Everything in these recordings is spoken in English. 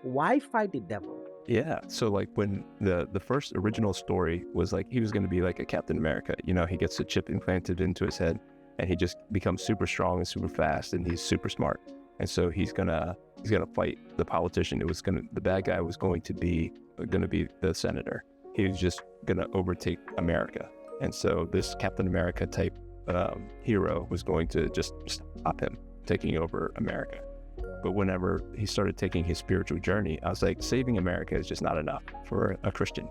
Why fight the devil? Yeah. So like when the first original story was like he was going to be like a Captain America, he gets a chip implanted into his head and he just becomes super strong and super fast and he's super smart. And so he's gonna fight the politician. The bad guy was going to be the senator. He was just gonna overtake America. And so this Captain America type hero was going to just stop him taking over America. But whenever he started taking his spiritual journey, I was like, saving America is just not enough for a Christian.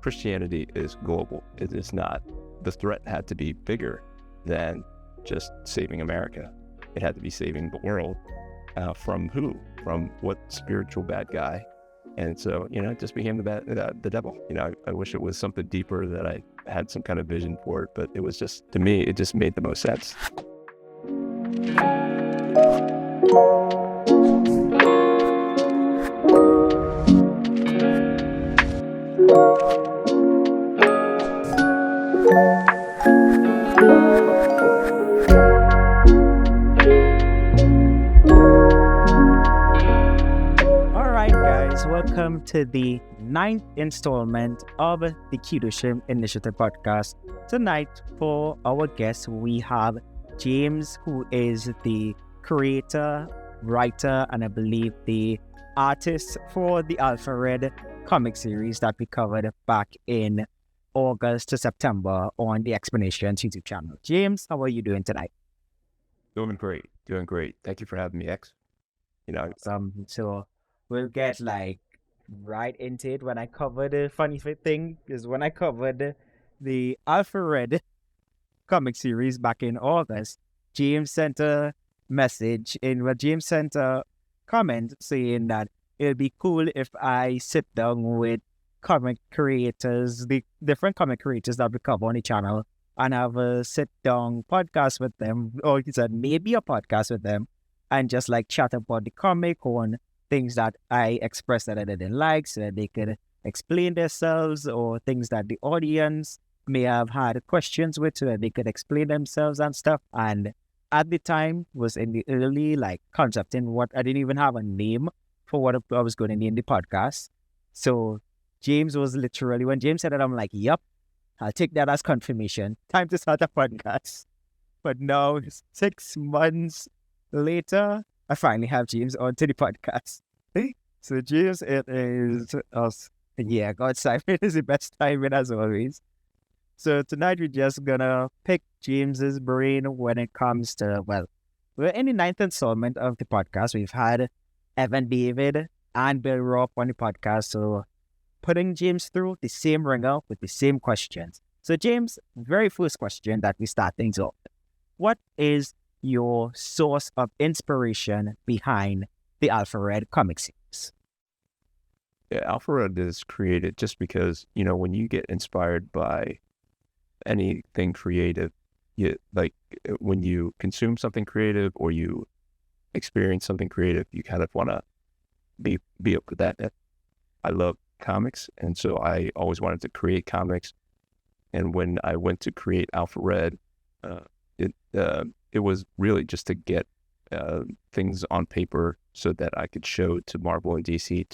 Christianity is global. It is not. The threat had to be bigger than just saving America. It had to be saving the world. From who? From what spiritual bad guy? And so, it just became the devil. I wish it was something deeper, that I had some kind of vision for it, but it was just, to me, it just made the most sense. Welcome to the 9th installment of the Kedoshim Initiative Podcast. Tonight, for our guest, we have James, who is the creator, writer, and I believe the artist for the Alpha Red comic series that we covered back in August to September on the Xplanations YouTube channel. James, how are you doing tonight? Doing great. Thank you for having me, X. So we'll get right into it. When I covered the funny thing is when I covered the Alpha Red comic series back in August, James sent a comment saying that it'd be cool if I sit down with comic creators, the different comic creators that we cover on the channel, and have a sit-down podcast with them, or he said maybe a podcast with them, and just chat about the comic on things that I expressed that I didn't like, so that they could explain themselves, or things that the audience may have had questions with, so that they could explain themselves and stuff. And at the time was in the early concepting what I didn't even have a name for what I was going to name the podcast. So James was literally, when James said that, I'm like, yep, I'll take that as confirmation. Time to start a podcast. But now, 6 months later, I finally have James onto the podcast. So James, it is us. Yeah, God's timing is the best timing as always. So tonight we're just gonna pick James's brain when it comes to, we're in the 9th installment of the podcast. We've had Evan David and Bill Rock on the podcast, so putting James through the same ringer with the same questions. So James, very first question that we start things off. What is your source of inspiration behind the Alpha Red comic series? Yeah, Alpha Red is created just because, when you get inspired by anything creative, when you consume something creative or you experience something creative, you kind of want to be up with that. I love comics, and so I always wanted to create comics. And when I went to create Alpha Red, it was really just to get things on paper so that I could show to Marvel and DC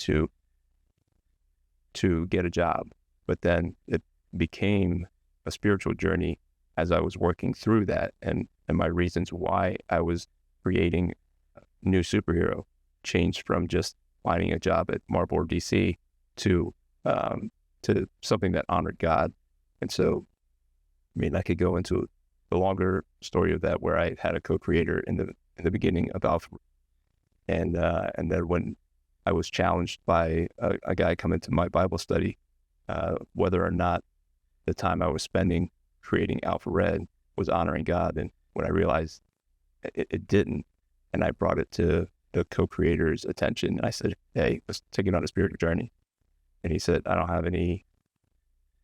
to get a job. But then it became a spiritual journey as I was working through that, and my reasons why I was creating a new superhero changed from just finding a job at Marvel or DC to something that honored God. And so, I could go into the longer story of that, where I had a co-creator in the beginning of Alpha, and then when I was challenged by a guy coming to my Bible study, whether or not the time I was spending creating Alpha Red was honoring God, and when I realized it didn't, and I brought it to the co-creator's attention, and I said, "Hey, let's take it on a spiritual journey," and he said, "I don't have any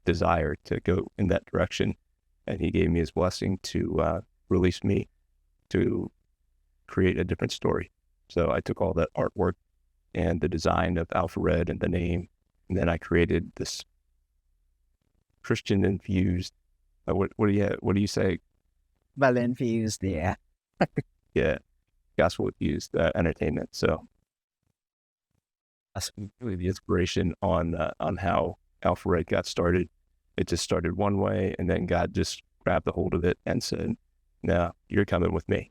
desire to go in that direction." And he gave me his blessing to release me to create a different story. So I took all that artwork and the design of Alpha Red and the name, and then I created this Christian infused. What do you say? Well, infused, yeah. Yeah, gospel infused entertainment. So That's really the inspiration on how Alpha Red got started. It just started one way, and then God just grabbed a hold of it and said, "No, you're coming with me."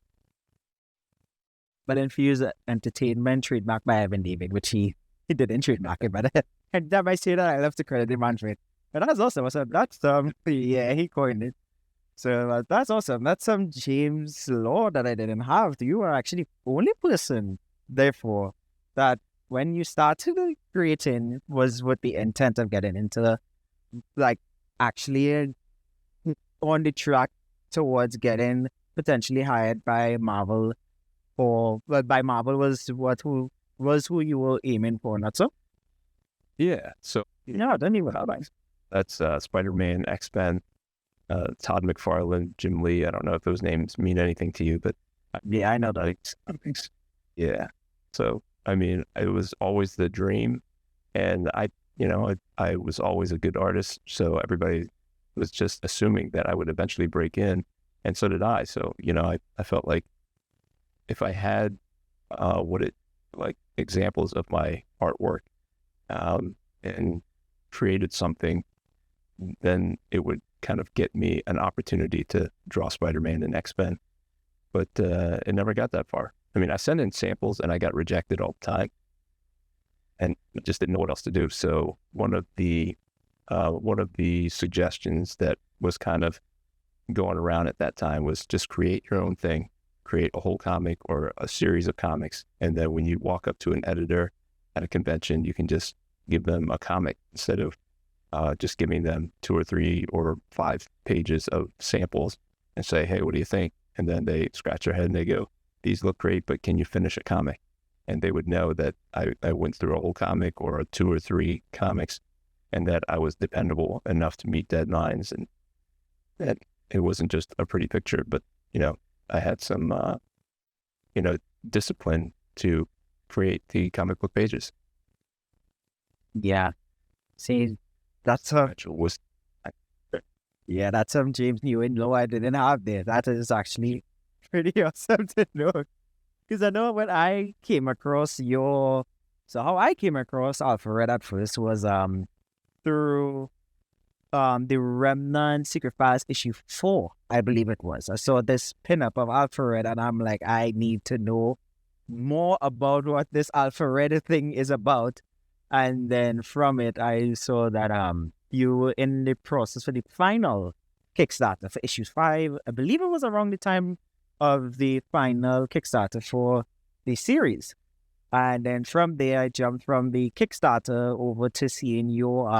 But Infused Entertainment trademarked by Evan David, which he didn't trademark it, but and that might say that I love to credit him on it. But that's awesome. So that's yeah, he coined it. So that's awesome. That's some James law that I didn't have. You are actually the only person, therefore, that when you started creating was with the intent of getting into like actually on the track towards getting potentially hired by Marvel, or well, by Marvel was who you were aiming for, not so? Yeah. So No, I don't even know that. that's Spider-Man, X-Men, Todd McFarlane, Jim Lee. I don't know if those names mean anything to you, but Yeah, I know that. yeah. So I mean, it was always the dream, and I was always a good artist, so everybody was just assuming that I would eventually break in, and so did I. So I felt like if I had like examples of my artwork, and created something, then it would kind of get me an opportunity to draw Spider-Man and X-Men. But it never got that far. I mean, I sent in samples and I got rejected all the time, and I just didn't know what else to do. So one of the suggestions that was kind of going around at that time was just create your own thing, create a whole comic or a series of comics, and then when you walk up to an editor at a convention, you can just give them a comic instead of just giving them 2 or 3 or 5 pages of samples and say, "Hey, what do you think?" And then they scratch their head and they go, "These look great, but can you finish a comic?" And they would know that I went through a whole comic or 2 or 3 comics, and that I was dependable enough to meet deadlines, and that it wasn't just a pretty picture, but I had some discipline to create the comic book pages. Yeah. See, that's Mitchell was that's some James Nguyen law I didn't have there. That is actually pretty awesome to know. Because I know when I came across so how I came across Alpha Red at first was through the Remnant Secret Files issue 4, I believe it was. I saw this pinup of Alpha Red and I'm like, I need to know more about what this Alpha Red thing is about. And then from it, I saw that you were in the process for the final Kickstarter for issue 5. I believe it was around the time of the final Kickstarter for the series. And then from there, I jumped from the Kickstarter over to seeing your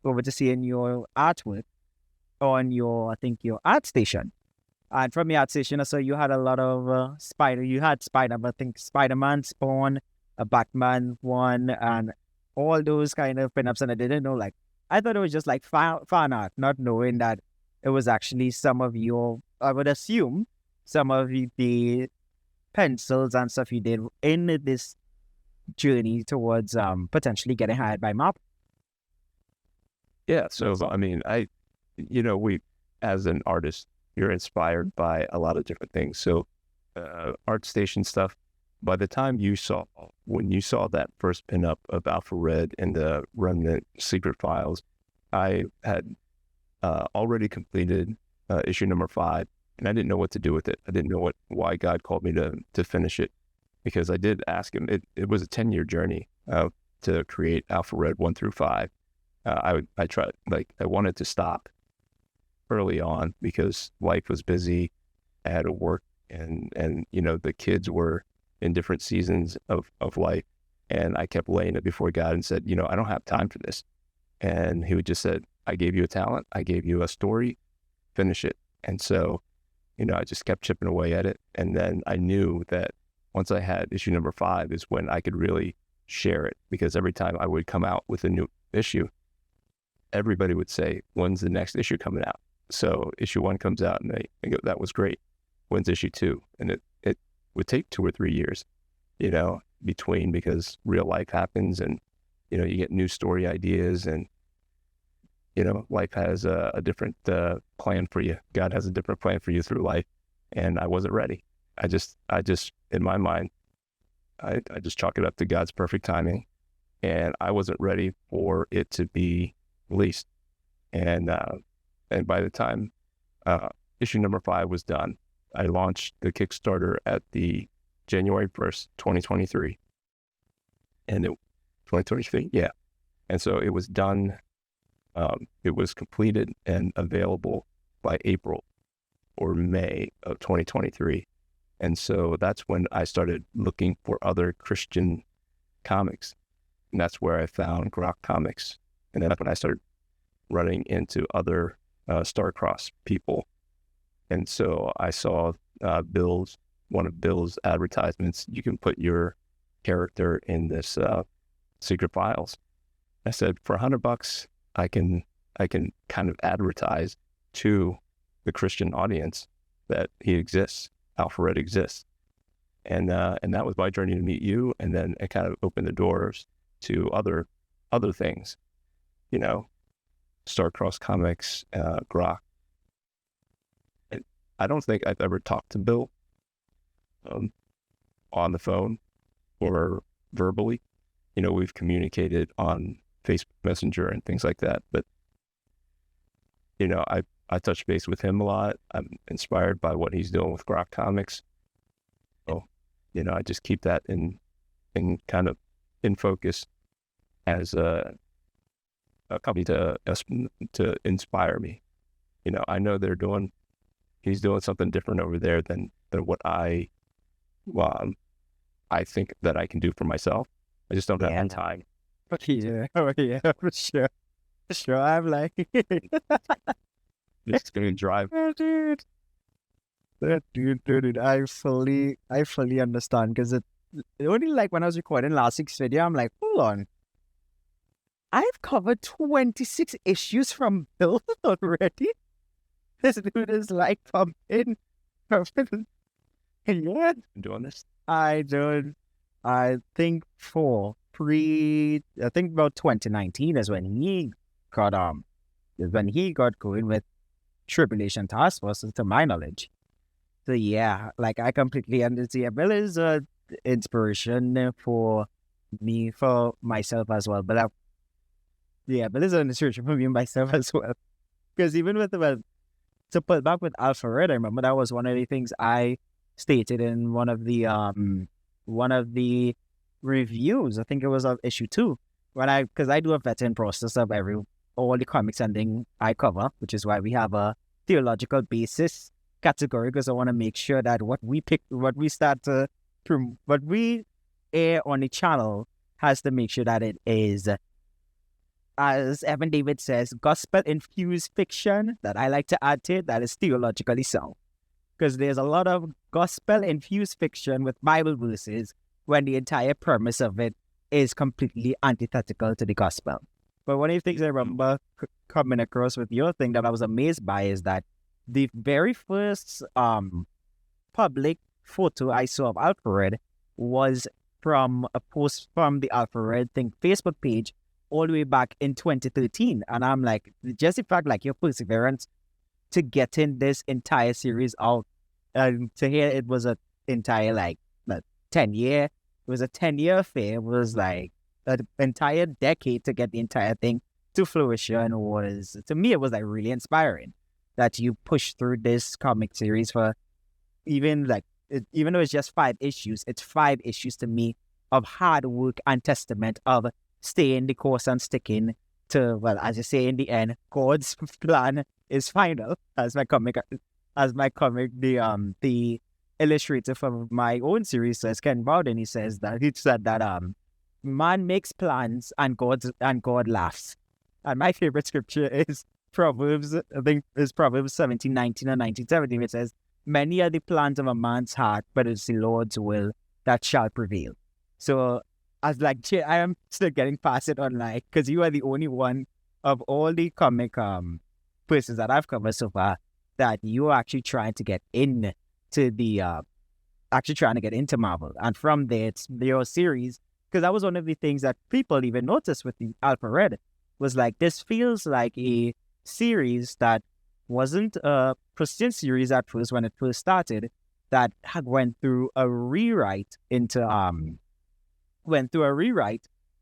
artwork on your ArtStation. And from the ArtStation, I saw you had a lot of Spider-Man, Spawn, a Batman one, and all those kind of pinups. And I didn't know, I thought it was just like fan art, not knowing that it was actually some of your, I would assume, some of the pencils and stuff you did in this journey towards potentially getting hired by Marvel. Yeah. So, I mean, we, as an artist, you're inspired by a lot of different things. So, ArtStation stuff, by the time when you saw that first pinup of Alpha Red in the Remnant Secret Files, I had already completed issue number 5, and I didn't know what to do with it. I didn't know why God called me to finish it, because I did ask him. It was a 10-year journey to create Alpha Red 1 through 5. I tried, I wanted to stop early on because life was busy. I had to work, and the kids were in different seasons of life, and I kept laying it before God and said, I don't have time for this. And he would just said, I gave you a talent, I gave you a story, finish it. And so, I just kept chipping away at it, and then I knew that once I had issue number 5 is when I could really share it, because every time I would come out with a new issue, everybody would say, when's the next issue coming out? So issue 1 comes out and they go, that was great. When's issue 2? And it would take 2 or 3 years, between, because real life happens, and, you get new story ideas, and, life has a different plan for you. God has a different plan for you through life. And I wasn't ready. I just, in my mind, I just chalk it up to God's perfect timing. and I wasn't ready for it to be released. And by the time issue number 5 was done, I launched the Kickstarter at the January 1st, 2023. And 2023, yeah. And so it was done. It was completed and available by April or May of 2023. And so that's when I started looking for other Christian comics. And that's where I found Grok Comics. And then that's when I started running into other Starcross people. And so I saw one of Bill's advertisements. You can put your character in this secret files. I said, for $100, I can kind of advertise to the Christian audience that he exists, Alpharetta exists. And that was my journey to meet you. And then it kind of opened the doors to other things, you know, Starcross Comics, Grok. I don't think I've ever talked to Bill on the phone or verbally. You know, we've communicated on Facebook Messenger and things like that. But, you know, I touch base with him a lot. I'm inspired by what he's doing with Grok Comics. So, you know, I just keep that in kind of in focus as a company to inspire me. You know, I know he's doing something different over there than what I think that I can do for myself. I just don't have the time. Yeah, for sure. For sure. I'm like, It's going to drive. dude, I fully understand, because it only like when I was recording last week's video, I'm like, hold on, I've covered 26 issues from Bill already. This dude is like pumping. Yeah, Doing this. I think about 2019 is when he got going with Tribulation Task Force, to my knowledge. So yeah, like I completely understand. Bill is an inspiration for me, for myself as well. But Bill is an inspiration for me and myself as well. Because even with to put back with Alpharetta, I remember that was one of the things I stated in one of the reviews. I think it was of issue 2, because I do a vetting process of all the comics ending I cover, which is why we have a theological basis category, because I want to make sure that what we air on the channel has to make sure that it is, as Evan David says, gospel infused fiction, that I like to add to it, that is theologically sound. Because there's a lot of gospel infused fiction with Bible verses when the entire premise of it is completely antithetical to the gospel. But one of the things I remember coming across with your thing that I was amazed by is that the very first public photo I saw of Alfred was from a post from the Alfred Facebook page all the way back in 2013. And I'm like, just the fact, like, your perseverance to getting this entire series out, and to hear it was a entire 10-year, it was a 10-year affair. It was like an entire decade to get the entire thing to fruition. To me, it was like really inspiring that you pushed through this comic series for even though it's just 5 issues, it's 5 issues to me of hard work and testament of staying the course and sticking to, well, as you say, in the end, God's plan is final. As my comic, the illustrator for my own series says, Ken Bowden, he said that man makes plans and God laughs. And my favorite scripture is Proverbs 17:19 and 19:17. It says, many are the plans of a man's heart, but it's the Lord's will that shall prevail. So I was like, I am still getting past it online, because you are the only one of all the comic persons that I've covered so far that you're actually trying to get into Marvel. And from there, it's your series, because that was one of the things that people even noticed with the Alpha Red, was like, this feels like a series that wasn't a Christian series at first when it first started, that went through a rewrite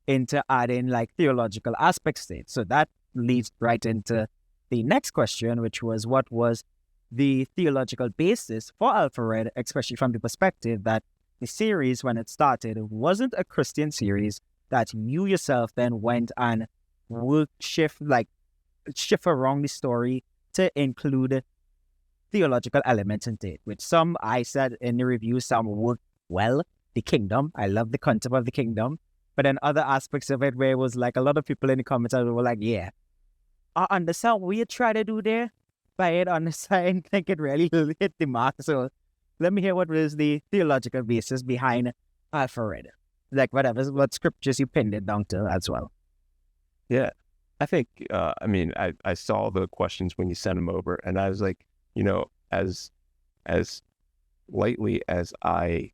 into adding like theological aspects to it. So that leads right into the next question, which was what was the theological basis for Alpha Red, especially from the perspective that the series, when it started, wasn't a Christian series that you yourself then went and would shift around the story to include theological elements into it, which some, I said in the review, some worked well. The kingdom, I love the concept of the kingdom, but then other aspects of it where it was like a lot of people in the comments were like, yeah, I understand what you try to do there, but I understand, think it really hit the mark. So let me hear what was the theological basis behind Alpha Red. Like what scriptures you pinned it down to as well. Yeah, I think, I saw the questions when you sent them over, and I was like, as lightly as I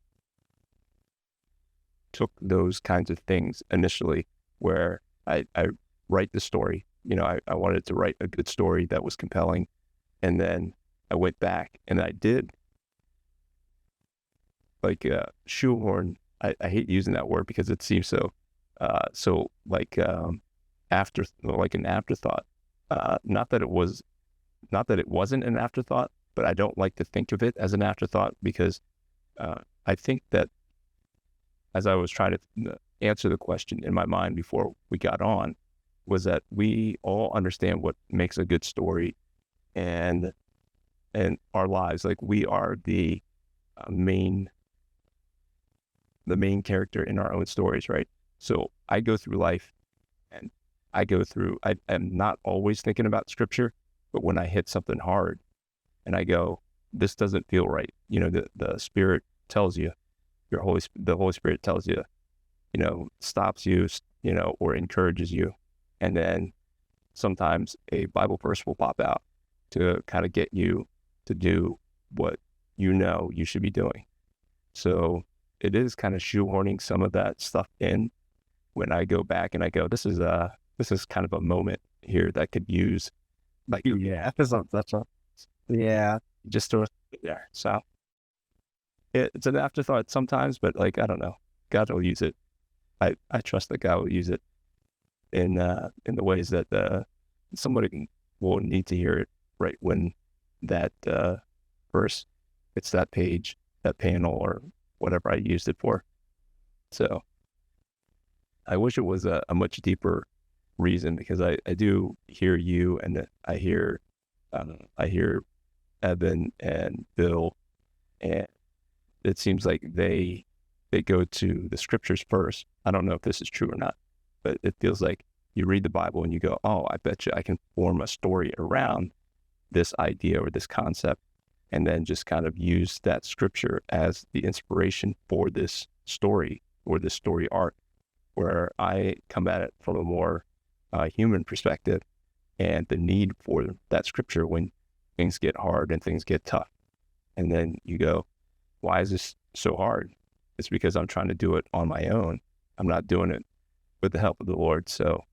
took those kinds of things initially, where I write the story, I wanted to write a good story that was compelling, and then I went back and I did like shoehorn. I hate using that word because it seems so like an afterthought. Not that it wasn't an afterthought, but I don't like to think of it as an afterthought because I think that as I was trying to answer the question in my mind before we got on, was that we all understand what makes a good story, and our lives, like we are the main character in our own stories, right? So I go through life, and I am not always thinking about scripture, but when I hit something hard, and I go, this doesn't feel right. The Spirit tells you, the Holy Spirit tells you, stops you, or encourages you. And then sometimes a Bible verse will pop out to kind of get you to do what you should be doing. So it is kind of shoehorning some of that stuff in when I go back and I go, this is kind of a moment here that could use, like, yeah, that's all. Yeah, just throw it there. So it's an afterthought sometimes, but like, I don't know, God will use it. I trust that God will use it in the ways that somebody will need to hear it right when that verse, it's that page, that panel, or whatever I used it for. So I wish it was a much deeper reason, because I do hear you, and I hear Evan and Bill, and it seems like they go to the scriptures first. I don't know if this is true or not, but it feels like you read the Bible and you go, oh, I bet you I can form a story around this idea or this concept, and then just kind of use that scripture as the inspiration for this story or this story arc, where I come at it from a more human perspective and the need for that scripture when things get hard and things get tough. And then you go, why is this so hard? It's because I'm trying to do it on my own. I'm not doing it with the help of the Lord. So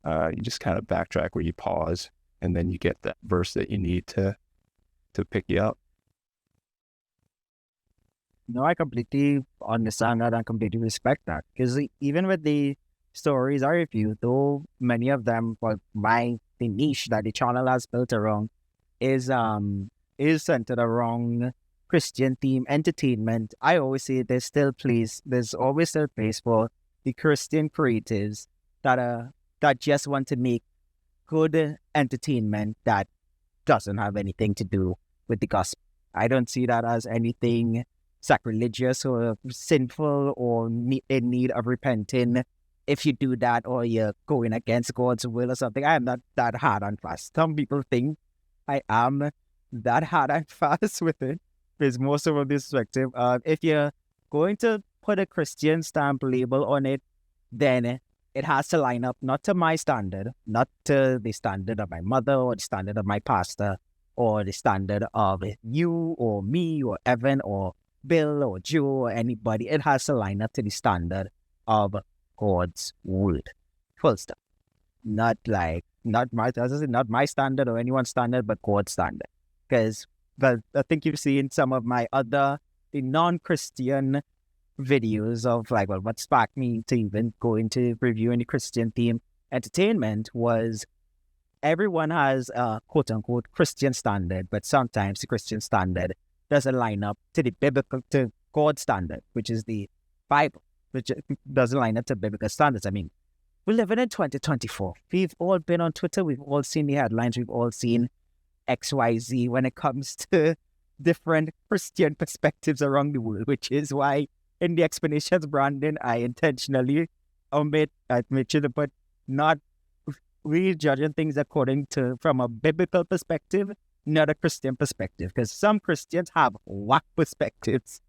you just kind of backtrack where you pause, and then you get that verse that you need to pick you up. No, I completely understand that and completely respect that. Because even with the stories I review, though many of them, the niche that the channel has built around is centered around Christian theme entertainment, I always say there's always still place for the Christian creatives that just want to make good entertainment that doesn't have anything to do with the gospel. I don't see that as anything sacrilegious or sinful or in need of repenting if you do that, or you're going against God's will or something. I am not that hard and fast. Some people think I am that hard and fast with it. There's more so from this perspective. If you're going to put a Christian stamp label on it, then it has to line up not to my standard, not to the standard of my mother or the standard of my pastor or the standard of you or me or Evan or Bill or Joe or anybody. It has to line up to the standard of God's word. Full stop. Not my standard or anyone's standard, but God's standard. Because I think you've seen some of my the non-Christian videos of like, well, what sparked me to even go into reviewing the Christian theme entertainment was everyone has a quote unquote Christian standard, but sometimes the Christian standard doesn't line up to the biblical, to God's standard, which is the Bible, which doesn't line up to biblical standards. I mean, we're living in 2024. We've all been on Twitter. We've all seen the headlines. We've all seen XYZ when it comes to different Christian perspectives around the world, which is why in the Xplanations branding, I intentionally I make sure to put not really judging things according to from a biblical perspective, not a Christian perspective, because some Christians have whack perspectives.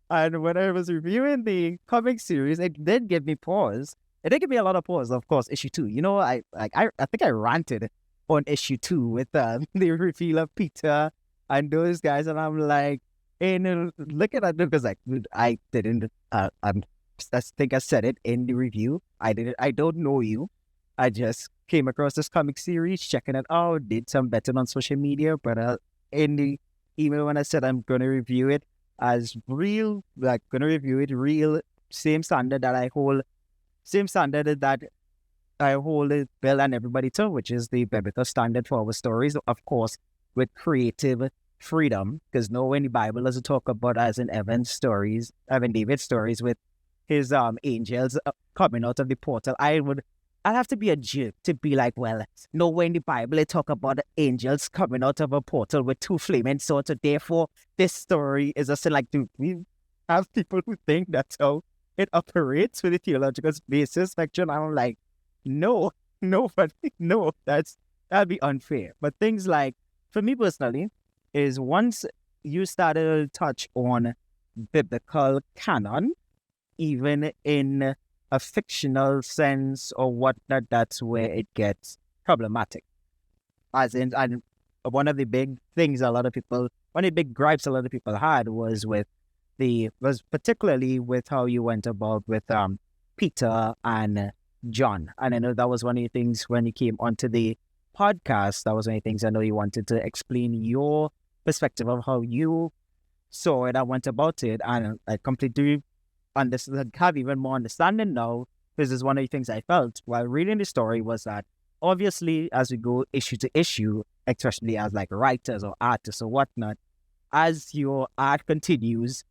And when I was reviewing the comic series, it did give me pause. It did give me a lot of pause, of course, issue 2. You know, I think I ranted on issue 2 with the reveal of Peter and those guys, and I'm like, and looking at it, because like, I didn't, I think I said it in the review. I don't know you. I just came across this comic series, checking it out, did some betting on social media, but in the email when I said I'm going to review it as real, like going to review it real, same standard that I hold Bill and everybody to, which is the biblical standard for our stories, of course, with creative freedom, because nowhere in the Bible does it talk about, as in David's stories with his angels coming out of the portal. I'd have to be a jerk to be like, well, nowhere in the Bible they talk about the angels coming out of a portal with 2 flaming swords, so therefore this story is just like, do we have people who think that's how it operates with the theological basis spectrum? I'm like, no, that'd be unfair. But things like, for me personally, is once you started to touch on biblical canon, even in a fictional sense or whatnot, that's where it gets problematic. As in, and one of the big gripes a lot of people had was particularly with how you went about with Peter and John. And I know that was one of the things when you came onto the podcast, that was one of the things I know you wanted to explain your perspective of how you saw it and went about it. And I completely have even more understanding now, because it's one of the things I felt while reading the story was that obviously as we go issue to issue, especially as like writers or artists or whatnot, as your art continues,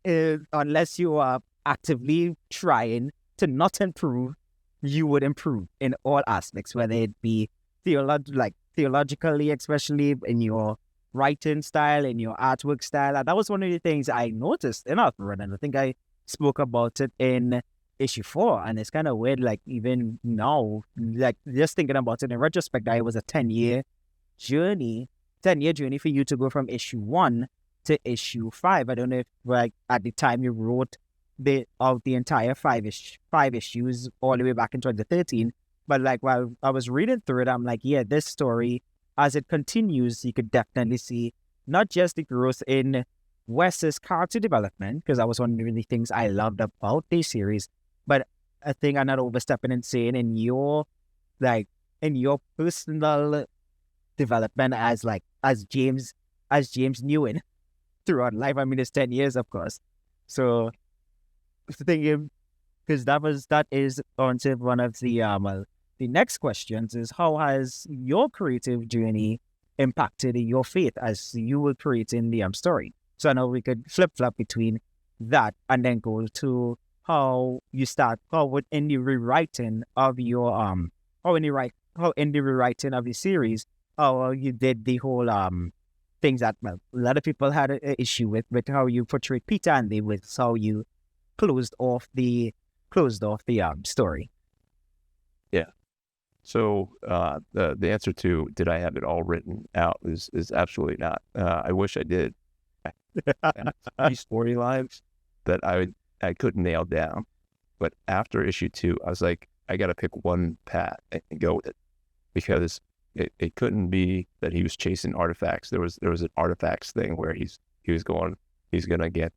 unless you are actively trying to not improve, you would improve in all aspects, whether it be theologically, especially in your writing style, in your artwork style. And that was one of the things I noticed in Alfred, and I think I spoke about it in issue 4. And it's kind of weird, like even now, like just thinking about it in retrospect, that it was a 10-year journey for you to go from issue 1 to issue 5. I don't know if like at the time you wrote the entire 5 issues all the way back in 2013, but like while I was reading through it, I'm like, yeah, this story, as it continues, you could definitely see not just the growth in Wes's character development, because that was one of the things I loved about this series, but I think I'm not overstepping and saying in your personal development as James Nguyen throughout life. I mean, it's 10 years, of course. So thinking, because that is on to one of the next questions is, how has your creative journey impacted your faith as you were creating the story? So I know we could flip-flop between that and then go to how you start, in the rewriting of your series, how you did the whole things that, well, a lot of people had an issue with how you portrayed Peter, and with how you closed off the story. Yeah. So the answer to did I have it all written out is absolutely not. I wish I did. These storylines that I couldn't nail down, but after issue 2, I was like, I got to pick one path and go with it, because it couldn't be that he was chasing artifacts. There was an artifacts thing where he's going to get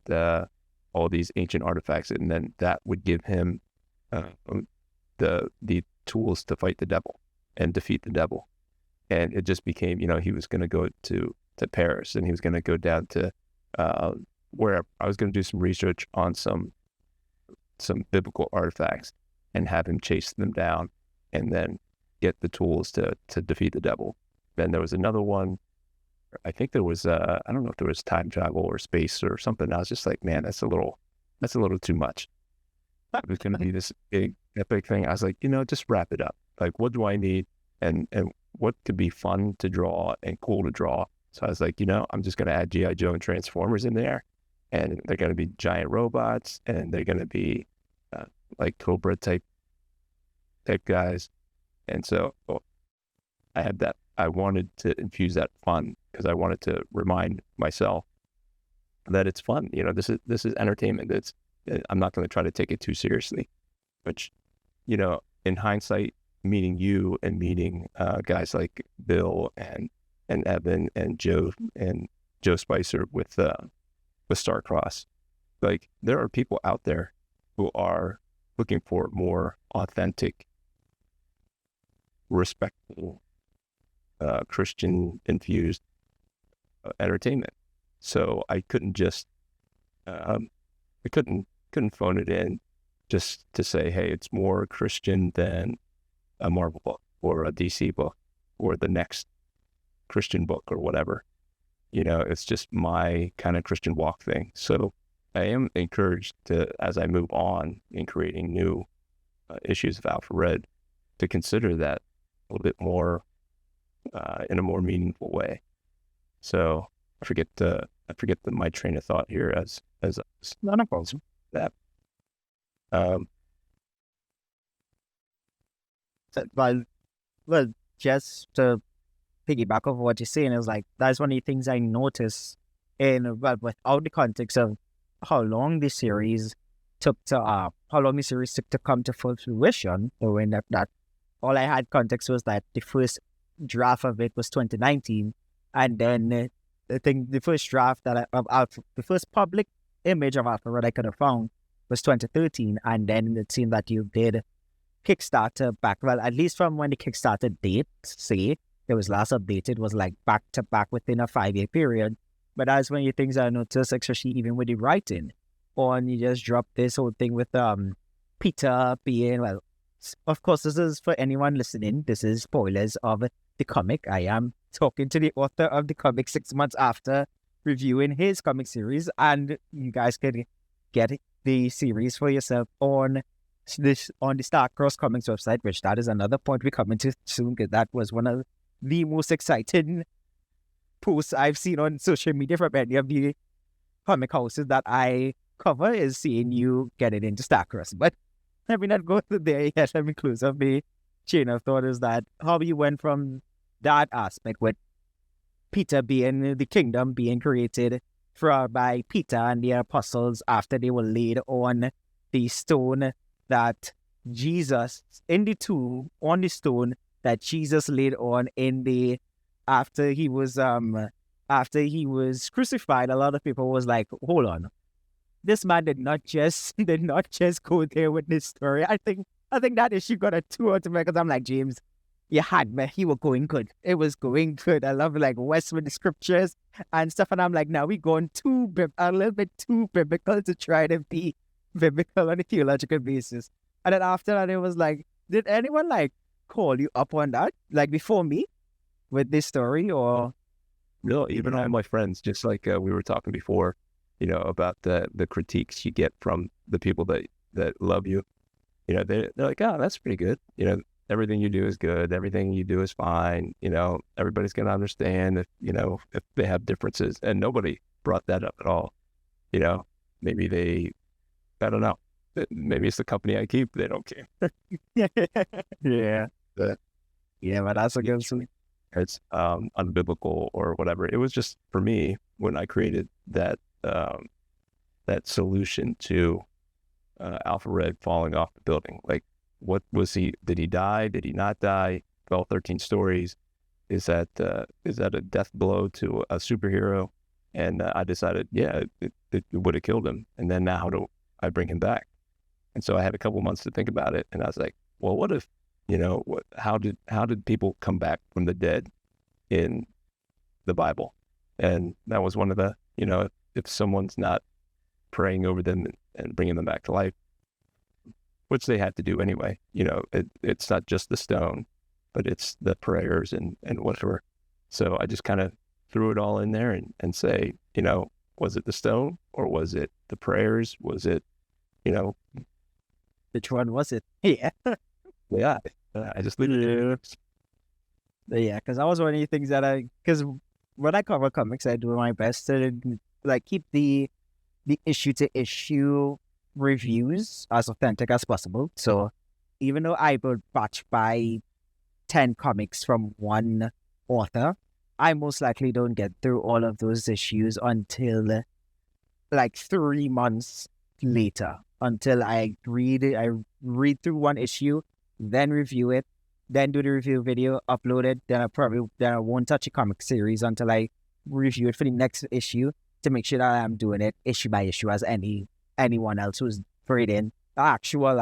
all these ancient artifacts, and then that would give him the tools to fight the devil and defeat the devil. And it just became, he was going to go to Paris, and he was going to go down to where I was going to do some research on some biblical artifacts and have him chase them down and then get the tools to defeat the devil. Then there was another one. I think there was I don't know if there was time travel or space or something. I was just like, man, that's a little too much. It was going to be this big epic thing. I was like, just wrap it up. Like, what do I need, and what could be fun to draw and cool to draw? So I was like, I'm just going to add G.I. Joe and Transformers in there, and they're going to be giant robots, and they're going to be like Cobra type guys. And so I had that. I wanted to infuse that fun because I wanted to remind myself that it's fun. This is entertainment. I'm not going to try to take it too seriously. Which, in hindsight, meeting you and meeting guys like Bill and Evan and Joe Spicer with Starcross, like, there are people out there who are looking for more authentic, respectful, Christian infused entertainment. So I couldn't just I couldn't phone it in just to say, hey, it's more Christian than a Marvel book or a DC book or the next Christian book or whatever. It's just my kind of Christian walk thing. So I am encouraged to, as I move on in creating new issues of Alpha Red, to consider that a little bit more in a more meaningful way. So I forget my train of thought here as Not a problem. that. Well, just to piggyback off what you're saying, is like, that's one of the things I noticed without the context of how long the series took to come to full fruition, or when that all I had context was that the first draft of it was 2019, and then I think the first draft the first public image of Alpha Red I could have found was 2013, and then it seemed that you did Kickstarter back, well, at least from when the Kickstarter date, say, it was last updated, was like back to back within a 5-year period. But that's when you things I noticed, especially even with the writing, or you just drop this whole thing with Peter being, well, of course, this is for anyone listening, this is spoilers of the comic. I am talking to the author of the comic 6 months after reviewing his comic series, and you guys can get the series for yourself on the Starcross Comics website, which that is another point we're coming to soon, because that was one of the most exciting posts I've seen on social media from any of the comic houses that I cover, is seeing you get it into Starcross. But let me not go there yet. Let me close up the chain of thought, is that how you went from that aspect with Peter being the kingdom being created by Peter and the apostles after they were laid on the stone that Jesus, in the tomb on the stone that Jesus laid on after he was crucified. A lot of people was like, hold on, this man did not just go there with this story. I think that issue got a 2 out of me, because I'm like, James, you had me. You were going good. It was going good. I love like Westwood scriptures and stuff, and I'm like, now we going a little bit too biblical to try to be biblical on a theological basis. And then after that, it was like, did anyone like call you up on that, like before me, with this story? Or no, even all my friends, just like we were talking before, about the critiques you get from the people that love you. They're like, oh, that's pretty good. Everything you do is good. Everything you do is fine. Everybody's going to understand if they have differences. And nobody brought that up at all. Maybe I don't know. Maybe it's the company I keep. They don't care. Yeah. But that's a good one. It's unbiblical or whatever. It was just, for me, when I created that solution to Alpha Red falling off the building. Like, what was he? Did he die? Did he not die? 12, 13 stories. Is that a death blow to a superhero? And I decided, yeah, it would have killed him. And then now how do I bring him back? And so I had a couple months to think about it. And I was like, well, what if, how did people come back from the dead in the Bible? And that was one of the, if someone's not praying over them and bringing them back to life, which they had to do anyway. It's not just the stone, but it's the prayers and whatever. So I just kind of threw it all in there and say, was it the stone or was it the prayers? Was it, Which one was it? Yeah. yeah, I just leave it. Yeah, because that was one of the things because when I cover comics, I do my best to keep the issue to issue reviews as authentic as possible. So even though I would batch buy 10 comics from one author, I most likely don't get through all of those issues until 3 months later, until I read through one issue, then review it, then do the review video, upload it, then I won't touch a comic series until I review it for the next issue to make sure that I'm doing it issue by issue as anyone else who's reading the actual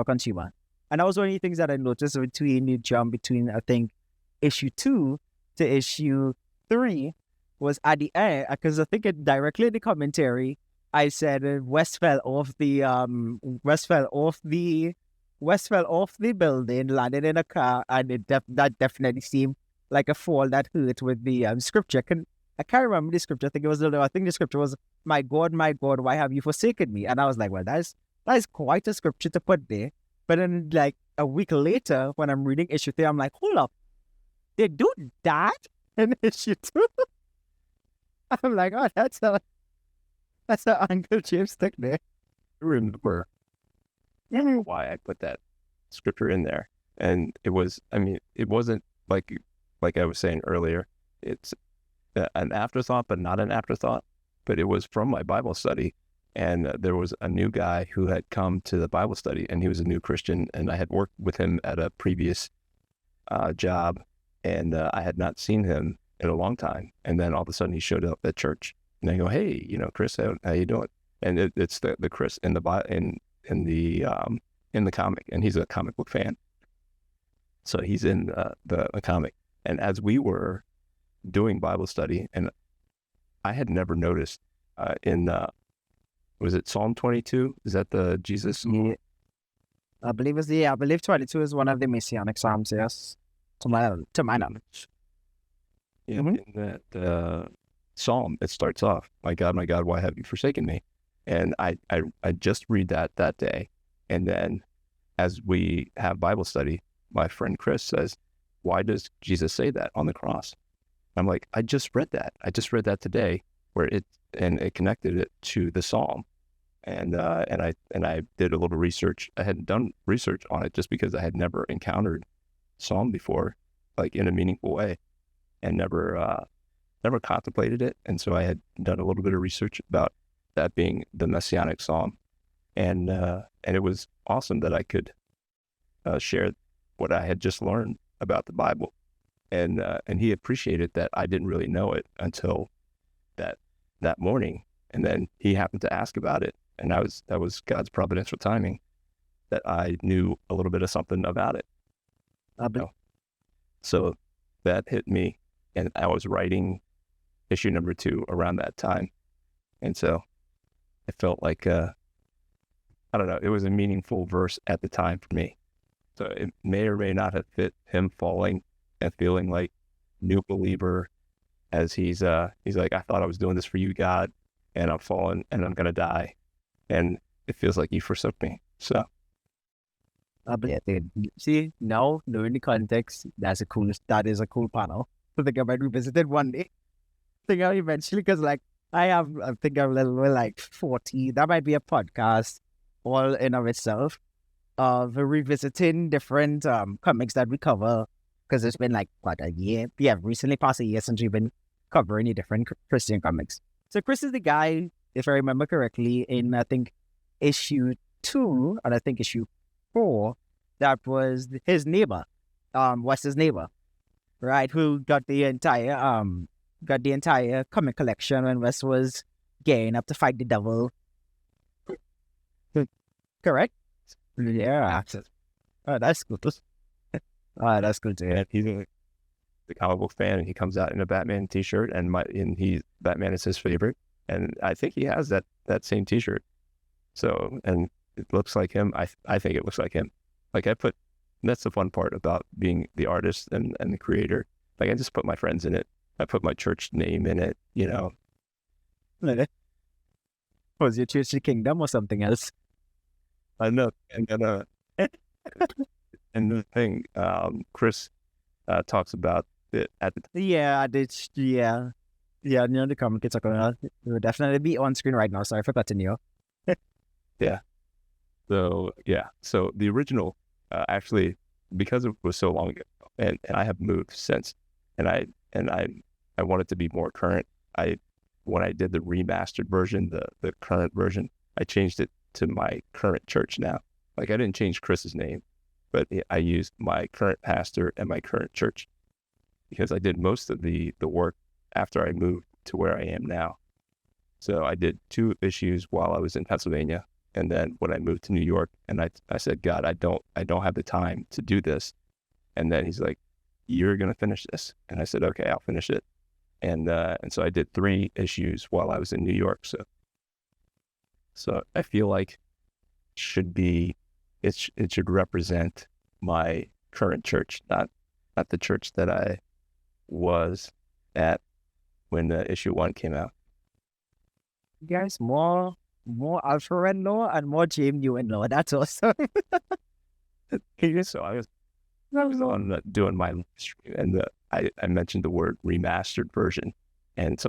consumer. And that was one of the things that I noticed between the jump between, I think, issue 2 to issue 3 was at the end, because I think it directly in the commentary, I said West fell off the building, landed in a car, and that definitely seemed like a fall that hurt with the scripture. I can't remember the scripture. I think the scripture was, my God, why have you forsaken me?" And I was like, well, that is quite a scripture to put there. But then a week later, when I'm reading issue 3, I'm like, hold up, they do that in issue 2? I'm like, oh, that's a Uncle James stick there. I remember why I put that scripture in there. And it wasn't like I was saying earlier, it's an afterthought, but not an afterthought. But it was from my Bible study. And there was a new guy who had come to the Bible study, and he was a new Christian. And I had worked with him at a previous job, and I had not seen him in a long time. And then all of a sudden he showed up at church, and I go, "Hey, Chris, how you doing?" And it's the Chris in the comic, and he's a comic book fan. So he's in the comic. And as we were doing Bible study, and I had never noticed was it Psalm 22? Is that the Jesus? Yeah. I believe 22 is one of the Messianic Psalms, yes. To my knowledge. Yeah, in that Psalm, it starts off, my God, why have you forsaken me?" And I just read that day. And then as we have Bible study, my friend Chris says, "Why does Jesus say that on the cross?" I'm like, I just read that today, where it connected it to the Psalm. And I did a little research. I hadn't done research on it just because I had never encountered Psalm before, in a meaningful way, and never contemplated it. And so I had done a little bit of research about that being the Messianic Psalm, and it was awesome that I could share what I had just learned about the Bible, and he appreciated that I didn't really know it until that morning, and then he happened to ask about it, and that was God's providential timing that I knew a little bit of something about it. So that hit me, and I was writing issue number 2 around that time, and so it felt like I don't know, it was a meaningful verse at the time for me. So it may or may not have fit him falling and feeling like new believer, as he's like, "I thought I was doing this for you, God, and I'm falling and I'm gonna die, and it feels like you forsook me." So see, now knowing the context, that is a cool panel. I think I might revisit it one day. I think I'll eventually, because I think I'm a little 40. That might be a podcast all in of itself, of revisiting different comics that we cover, because it's been a year. Yeah, recently past a year since we've been covering the different Christian comics. So Chris is the guy, if I remember correctly, in I think issue 2 and I think issue 4, that was his neighbor, Wes's neighbor, right? Who got the entire comic collection when Wes was gearing up to fight the devil. Correct? Yeah. Oh, that's good. Oh, that's good to hear. the comic book fan, and he comes out in a Batman t-shirt, and Batman is his favorite, and I think he has that same t-shirt. So, and it looks like him. I think it looks like him. Like that's the fun part about being the artist and the creator. Like I just put my friends in it. I put my church name in it, you know. Was your church the kingdom or something else? I know. And the thing, Chris talks about it at the time. Yeah, I did. Yeah. Yeah, the comic kids are going on. It will definitely be on screen right now. Sorry for cutting you. Yeah. So, yeah. So the original, actually, because it was so long ago, and I have moved since, and I wanted to be more current. When I did the remastered version, the current version, I changed it to my current church now. Like I didn't change Chris's name, but I used my current pastor and my current church because I did most of the work after I moved to where I am now. So I did 2 issues while I was in Pennsylvania. And then when I moved to New York, and I said, God, I don't have the time to do this. And then he's like, you're going to finish this. And I said, okay, I'll finish it. And so I did 3 issues while I was in New York. So I feel like it should represent my current church, not the church that I was at when issue 1 came out. Guys, more Alfred Law and more James Nguyen Law. That's awesome. So I was on doing my stream, and I mentioned the word remastered version, and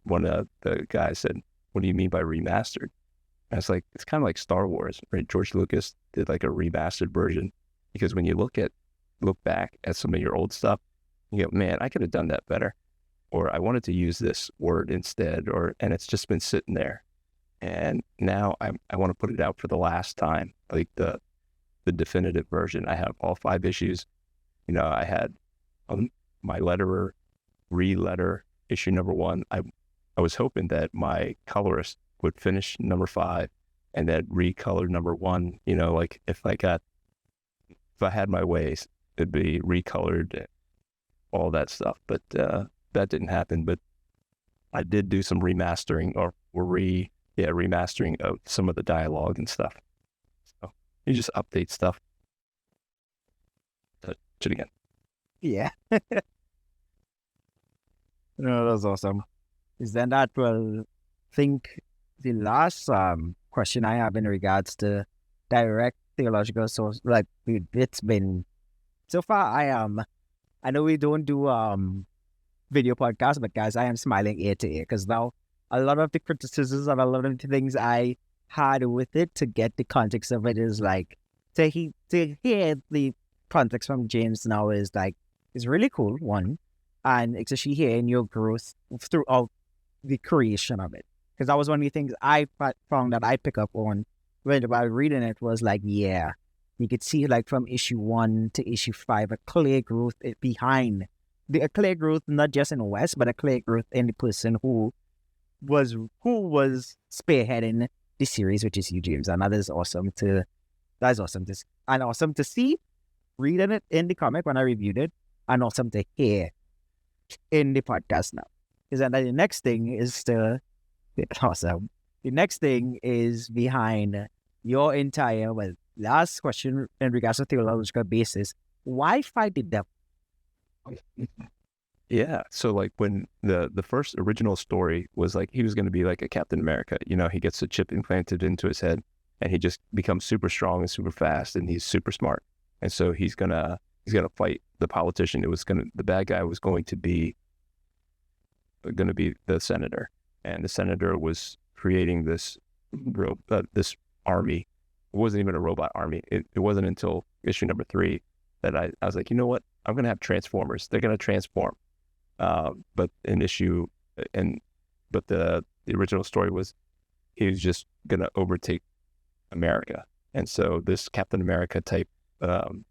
one of the guys said, "What do you mean by remastered?" I was like, "It's kind of like Star Wars, right? George Lucas did like a remastered version, because when you look back at some of your old stuff, you go, man, I could have done that better, or I wanted to use this word instead, and it's just been sitting there, and now I want to put it out for the last time, like the definitive version. I have all 5 issues. You know, I had my letterer re-letter issue number 1. I was hoping that my colorist would finish number 5 and then recolor number 1. You know, like if I had my ways, it'd be recolored, all that stuff. But that didn't happen. But I did do some remastering remastering of some of the dialogue and stuff. So you just update stuff. Touch it again. Yeah. No, that's awesome. Is then that will think the last question I have in regards to direct theological source, like it's been so far. I know we don't do video podcasts, but guys, I am smiling ear to ear because now a lot of the criticisms and a lot of the things I had with it to get the context of it is like to hear the context from James now is like is really cool, one, and especially hearing your growth throughout the creation of it, because that was one of the things I found that I pick up on while reading it was like, yeah, you could see like from issue 1 to issue 5 a clear growth behind a clear growth not just in the West, but a clear growth in the person who was spearheading the series, which is you, James, and that is awesome to see reading it in the comic when I reviewed it, and awesome to hear in the podcast now. Because then the next thing is awesome. The next thing is behind your entire last question in regards to theological basis. Why fight the devil? Yeah. So like when the first original story was like he was going to be like a Captain America, you know, he gets a chip implanted into his head and he just becomes super strong and super fast and he's super smart. And so he's gonna fight the politician. The bad guy was going to be the senator, and the senator was creating this army. It wasn't even a robot army. It wasn't until issue number 3 that I was like, you know what? I'm gonna have Transformers. They're gonna transform. But the original story was he was just gonna overtake America, and so this Captain America type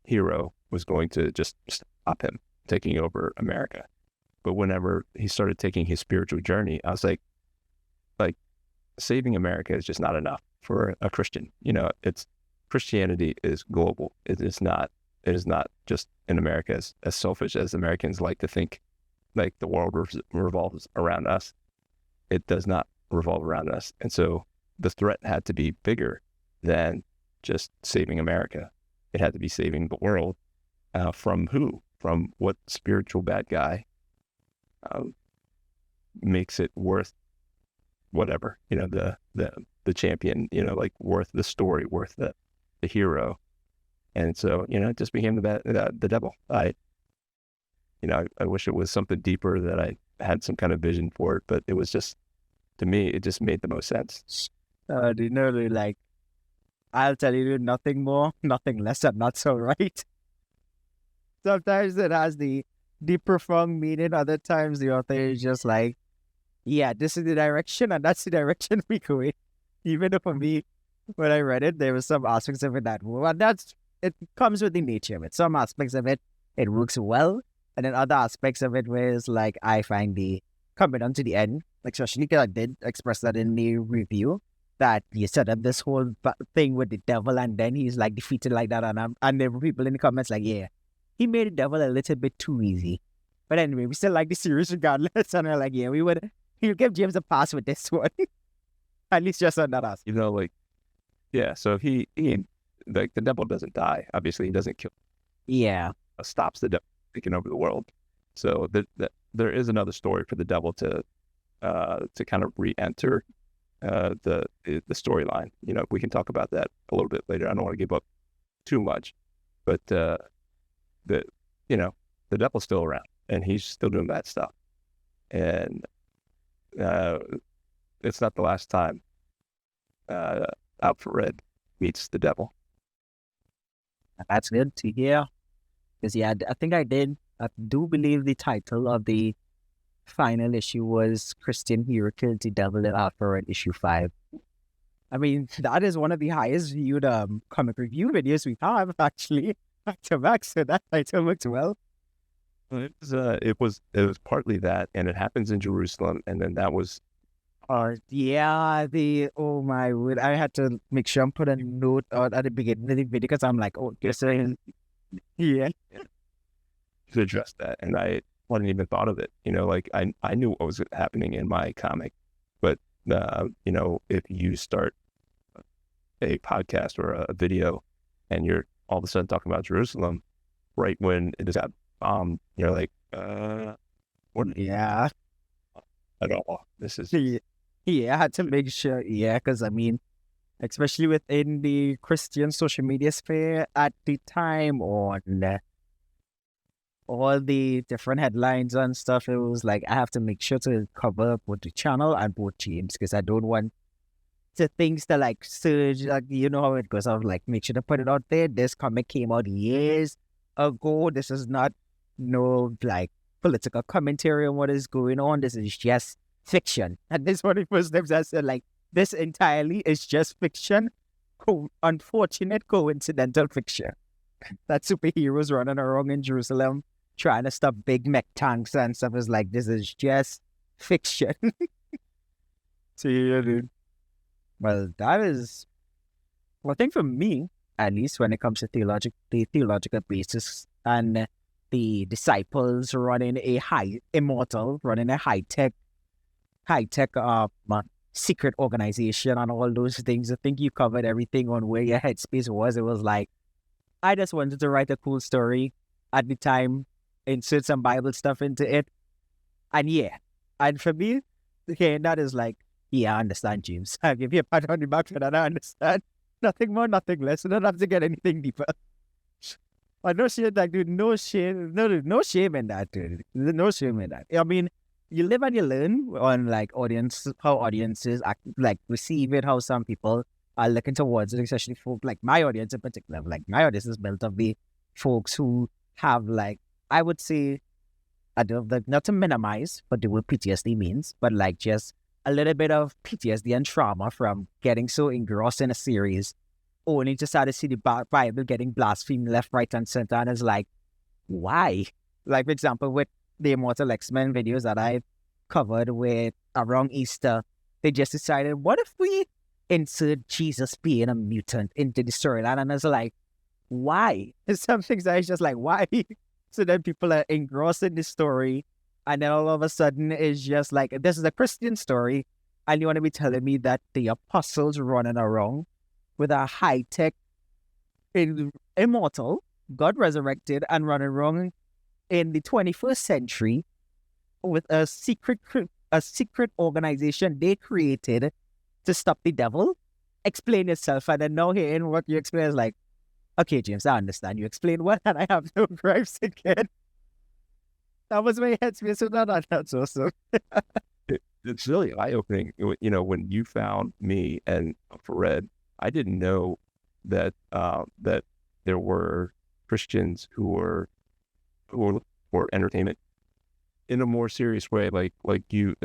hero was going to just stop him taking over America. But whenever he started taking his spiritual journey, I was like saving America is just not enough for a Christian. You know, Christianity is global. It's it is not just in America as selfish as Americans like to think, like the world revolves around us. It does not revolve around us. And so the threat had to be bigger than just saving America. It had to be saving the world from who? From what spiritual bad guy makes it worth whatever, the champion, like worth the story, worth the hero. And so, it just became the devil. I wish it was something deeper, that I had some kind of vision for it, but it was just, to me, it just made the most sense. Like, I'll tell you nothing more, nothing less, and not so right. Sometimes it has the profound meaning. Other times the author is just like, yeah, this is the direction, and that's the direction we go in. Even though for me, when I read it, there were some aspects of it that, well, it comes with the nature of it. Some aspects of it, it works well. And then other aspects of it where it's like, I find the coming on to the end, like, especially because I did express that in the review, that you set up this whole thing with the devil and then he's like defeated like that. And there were people in the comments like, yeah, he made the devil a little bit too easy. But anyway, we still like the series regardless. And we're like, yeah, he'll give James a pass with this one. At least just on that aspect. So he like, the devil doesn't die. Obviously, he doesn't kill. Yeah. Stops the devil taking over the world. So there is another story for the devil to kind of re-enter the storyline. We can talk about that a little bit later. I don't want to give up too much, but the devil's still around and he's still doing bad stuff. And it's not the last time Alfred meets the devil. That's good to hear. Because, yeah, I do believe the title of the final issue was Christian Hero Killed the Devil in Alfred issue 5. I mean, that is one of the highest viewed comic review videos we have, actually, back to back, so that title works well. It was partly that, and it happens in Jerusalem, and then that was... oh my word, I had to make sure I'm put a note out at the beginning of the video, because I'm like, oh, yes, yeah. To address that, and I hadn't even thought of it. Like, I knew what was happening in my comic, but if you start a podcast or a video and you're all of a sudden talking about Jerusalem right when it is at you're like, what? Yeah, at all. This is I had to make sure, because I mean, especially within the Christian social media sphere at the time, on all the different headlines and stuff, it was like, I have to make sure to cover both the channel and both James, because I don't want the things to like surge, like, you know how it goes. I was like, make sure to put it out there. This comic came out years ago. This is not no like political commentary on what is going on. This is just fiction. And this one of the first times I said, like, this entirely is just fiction. Unfortunate coincidental fiction. That superheroes running around in Jerusalem trying to stop big mech tanks and stuff is like, this is just fiction. So, yeah, dude. Well, that is, well, I think for me, at least when it comes to the theological basis and the disciples running a high-tech secret organization and all those things, I think you covered everything on where your headspace was. It was like, I just wanted to write a cool story at the time, insert some Bible stuff into it. And for me, okay, that is like, I understand, James. I'll give you a pat on the back for that. I understand. Nothing more, nothing less. You don't have to get anything deeper. But no shame, like, dude, no shame in that, dude. No shame in that. I mean, you live and you learn on, like, how audiences act, like, receive it, how some people are looking towards it, especially folk like my audience in particular. Like, my audience is built of the folks who have, like, I would say, not to minimize what the word PTSD means, but like just a little bit of PTSD and trauma from getting so engrossed in a series, only to start to see the Bible getting blasphemed left, right, and center. And it's like, why? Like, for example, with the Immortal X-Men videos that I covered with around Easter, they just decided, what if we insert Jesus being a mutant into the storyline? And it's like, why? Some things that is just like, why? So then people are engrossed in the story, and then all of a sudden it's just like, this is a Christian story, and you want to be telling me that the apostles running around with a high-tech, immortal, God resurrected, and running around in the 21st century with a secret organization they created to stop the devil? Explain yourself. And then now hearing what you explain is like, okay, James, I understand. You explain what, and I have no gripes again. That was my headspace. So that's awesome. It's really eye-opening. You know, when you found me and Red, I didn't know that that there were Christians who were for entertainment in a more serious way. Like you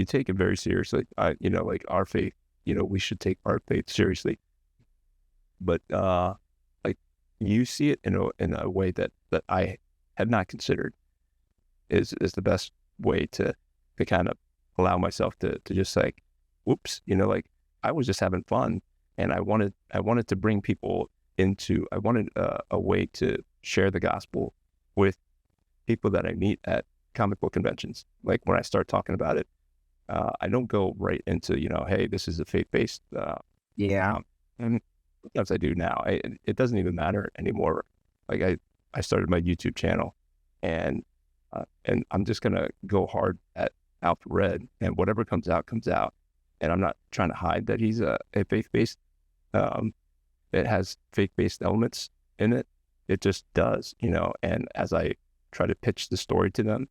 take it very seriously. You know, like our faith. You know, we should take our faith seriously. But like you see it in a way that I had not considered is the best way to kind of allow myself to just like, whoops, you know, like I was just having fun, and I wanted to bring people into. I wanted a way to share the gospel with people that I meet at comic book conventions. Like when I start talking about it, I don't go right into, you know, hey, this is a faith-based. And sometimes I do now. It doesn't even matter anymore. Like I started my YouTube channel, and I'm just gonna go hard at Alpha Red, and whatever comes out, and I'm not trying to hide that he's a faith-based. It has faith-based elements in it. It just does, you know. And as I try to pitch the story to them,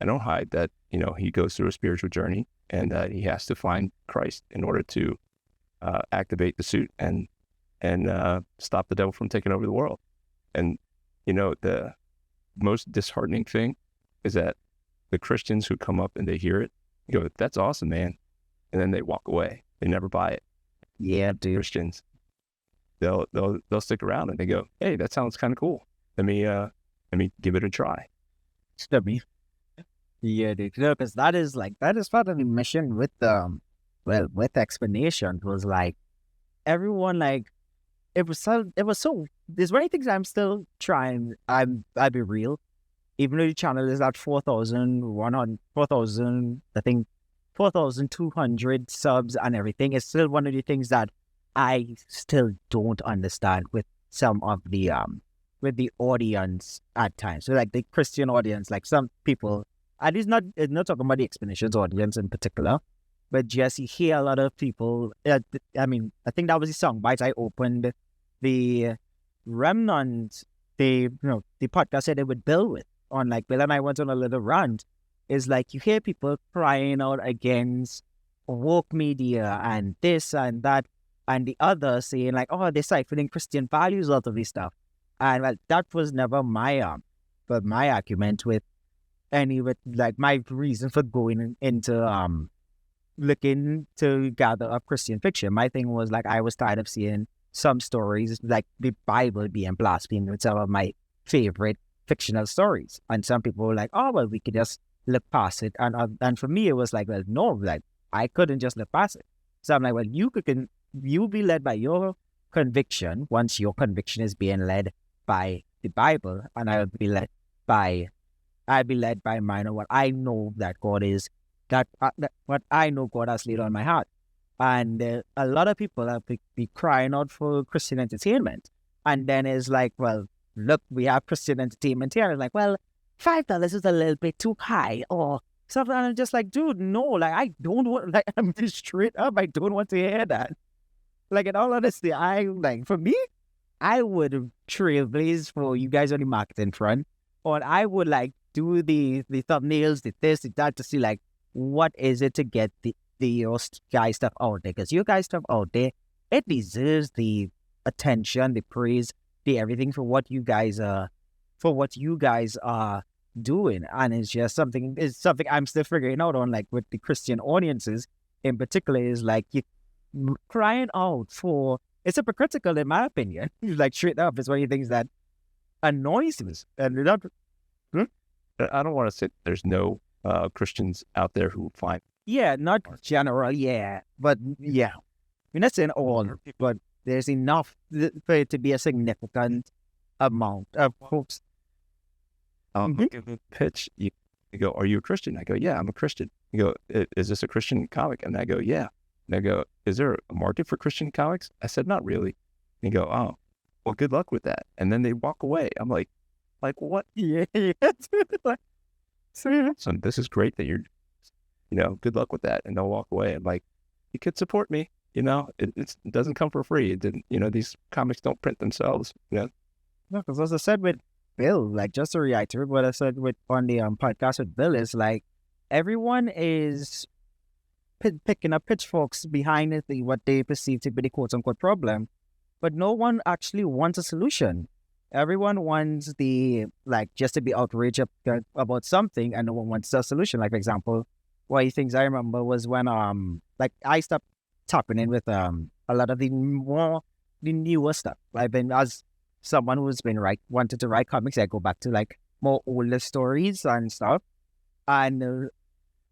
I don't hide that, you know, he goes through a spiritual journey, and that he has to find Christ in order to activate the suit and stop the devil from taking over the world. And you know, the most disheartening thing is that the Christians who come up and they hear it, go, "That's awesome, man," and then they walk away. They never buy it. Yeah, dude. Christians, they'll stick around and they go, "Hey, that sounds kind of cool. Let me give it a try." Yeah, dude. Because that is part of the mission with with Xplanations was like everyone like it was so there's many things I'm still trying. I'll be real. Even though the channel is at 4,200 subs and everything, it's still one of the things that I still don't understand with some of the with the audience at times. So like the Christian audience, like some people, and it's not talking about the Xplanations audience in particular, but just you hear a lot of people. I mean, I think that was the song bites I opened the remnant, the podcast that they would build with. On like Bill and I went on a little rant, is like you hear people crying out against woke media and this and that and the other, saying like, oh, they're siphoning Christian values out of this stuff. And well, that was never my but my argument with like my reason for going into looking to gather up Christian fiction. My thing was like I was tired of seeing some stories like the Bible being blasphemed with some of my favorite fictional stories, and some people were like, oh well, we could just look past it, and for me it was like, well, no, like I couldn't just look past it. So I'm like, well, you be led by your conviction once your conviction is being led by the Bible, and I'll be led by mine, or what I know that God is, what I know God has laid on my heart. And a lot of people have be crying out for Christian entertainment, and then it's like, well, look, we have Christian entertainment here. And like, well, $5 is a little bit too high or something. And I'm just like, dude, no, like I don't want, like I'm just straight up, I don't want to hear that. Like in all honesty, for me, I would trailblaze for you guys on the marketing front, or I would like do the thumbnails, the this, the that, to see like what is it to get the your guys stuff out there, because your guys stuff out there, it deserves the attention, the praise, the everything for what you guys are doing. And it's just something I'm still figuring out on, like with the Christian audiences in particular, is like you crying out for, it's hypocritical in my opinion. Like straight up, it's one of the things that annoys me. And I don't want to say there's no Christians out there who find. Yeah, not general, yeah. But yeah. I mean, that's in all, but there's enough for it to be a significant amount of folks. Give a pitch. You go, are you a Christian? I go, yeah, I'm a Christian. You go, is this a Christian comic? And I go, yeah. And I go, is there a market for Christian comics? I said, not really. And you go, oh, well, good luck with that. And then they walk away. I'm like what? Yeah. So this is great that you're, good luck with that. And they'll walk away. I'm like, you could support me. It doesn't come for free. It didn't, these comics don't print themselves. No, because as I said with Bill, like just to reiterate what I said on the podcast with Bill is like everyone is picking up pitchforks behind what they perceive to be the quote unquote problem, but no one actually wants a solution. Everyone wants just to be outraged about something, and no one wants a solution. Like for example, one of the things I remember was when I stopped tapping in with a lot of the newer stuff. I've been, as someone who's been wanted to write comics, I go back to like more older stories and stuff. And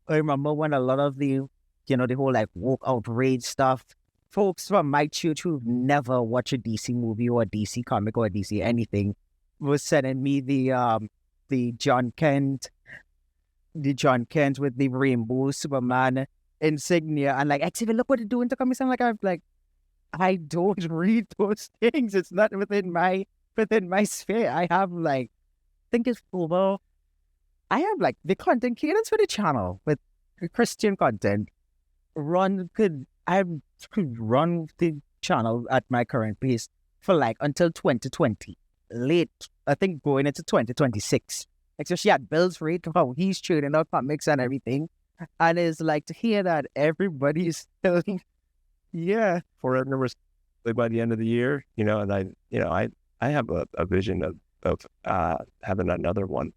I remember when a lot of the whole like woke outrage stuff, folks from my church who've never watched a DC movie or a DC comic or a DC anything was sending me the John Kent with the rainbow Superman insignia and like, actually look what they're doing to comics. I'm like, I don't read those things. It's not within my sphere. I have I think it's over. I have like the content cadence for the channel with Christian content. I could run the channel at my current pace for like until 2020. Late, I think going into 2026. Especially at Bill's rate of how he's trading out comics and everything. And it's like to hear that everybody's still for numbers by the end of the year, and I have a vision of having another one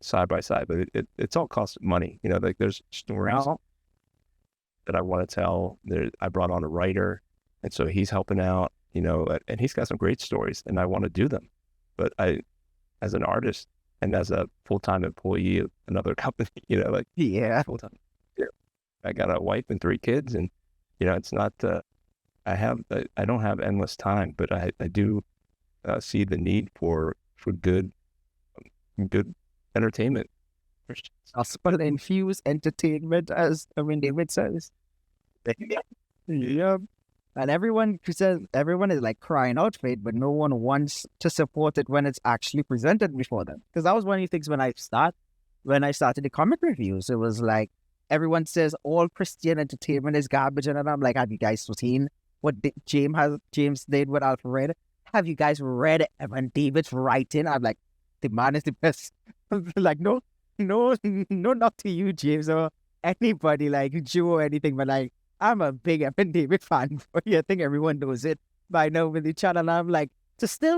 side by side, but it's all cost money. Like there's stories that I want to tell. I brought on a writer, and so he's helping out, and he's got some great stories, and I want to do them. But I, as an artist and as a full-time employee of another company, full-time. I got a wife and 3 kids, and it's not. I don't have endless time, but I do see the need for good entertainment. Gospel infused entertainment, as David says. Yeah. And everyone is like crying out for it, but no one wants to support it when it's actually presented before them. Because that was one of the things when I started the comic reviews. It was like everyone says all Christian entertainment is garbage, and I'm like, have you guys seen what James did with Alfred? Have you guys read Evan David's writing? I'm like, the man is the best. Like, no, not to you, James, or anybody like Joe or anything, but like, I'm a big Evan David fan. I think everyone knows it by now with the channel. I'm like,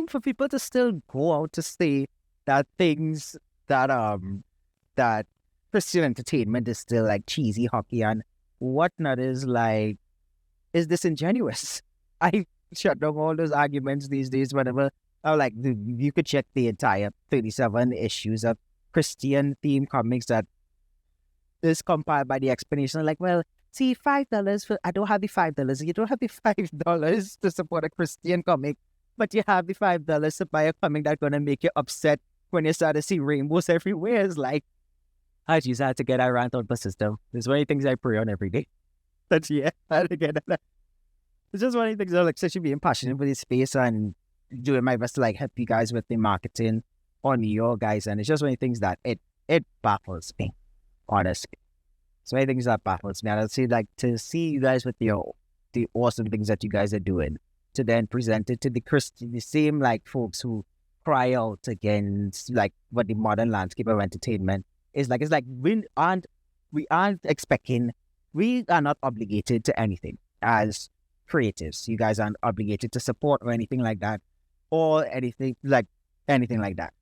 for people to still go out to say that things that Christian entertainment is still like cheesy hockey and whatnot is disingenuous. I shut down all those arguments these days whenever I'm like, you could check the entire 37 issues of Christian themed comics that is compiled by the Xplanations. Like, well, see, $5 I don't have the $5. You don't have the $5 to support a Christian comic, but you have the $5 to buy a comic that's gonna make you upset when you start to see rainbows everywhere. It's like, I just had to get that rant out the system. There's one of the things I pray on every day. That's I had to get that. It's just one of the things I like, especially being passionate for this space and doing my best to like help you guys with the marketing on your guys. And it's just one of the things that it baffles me, honestly. So many things that baffles me. And I'd say like to see you guys with the awesome things that you guys are doing, to then present it to the same like folks who cry out against like what the modern landscape of entertainment is like. It's like we are not obligated to anything as creatives. You guys aren't obligated to support or anything like that, or anything like that.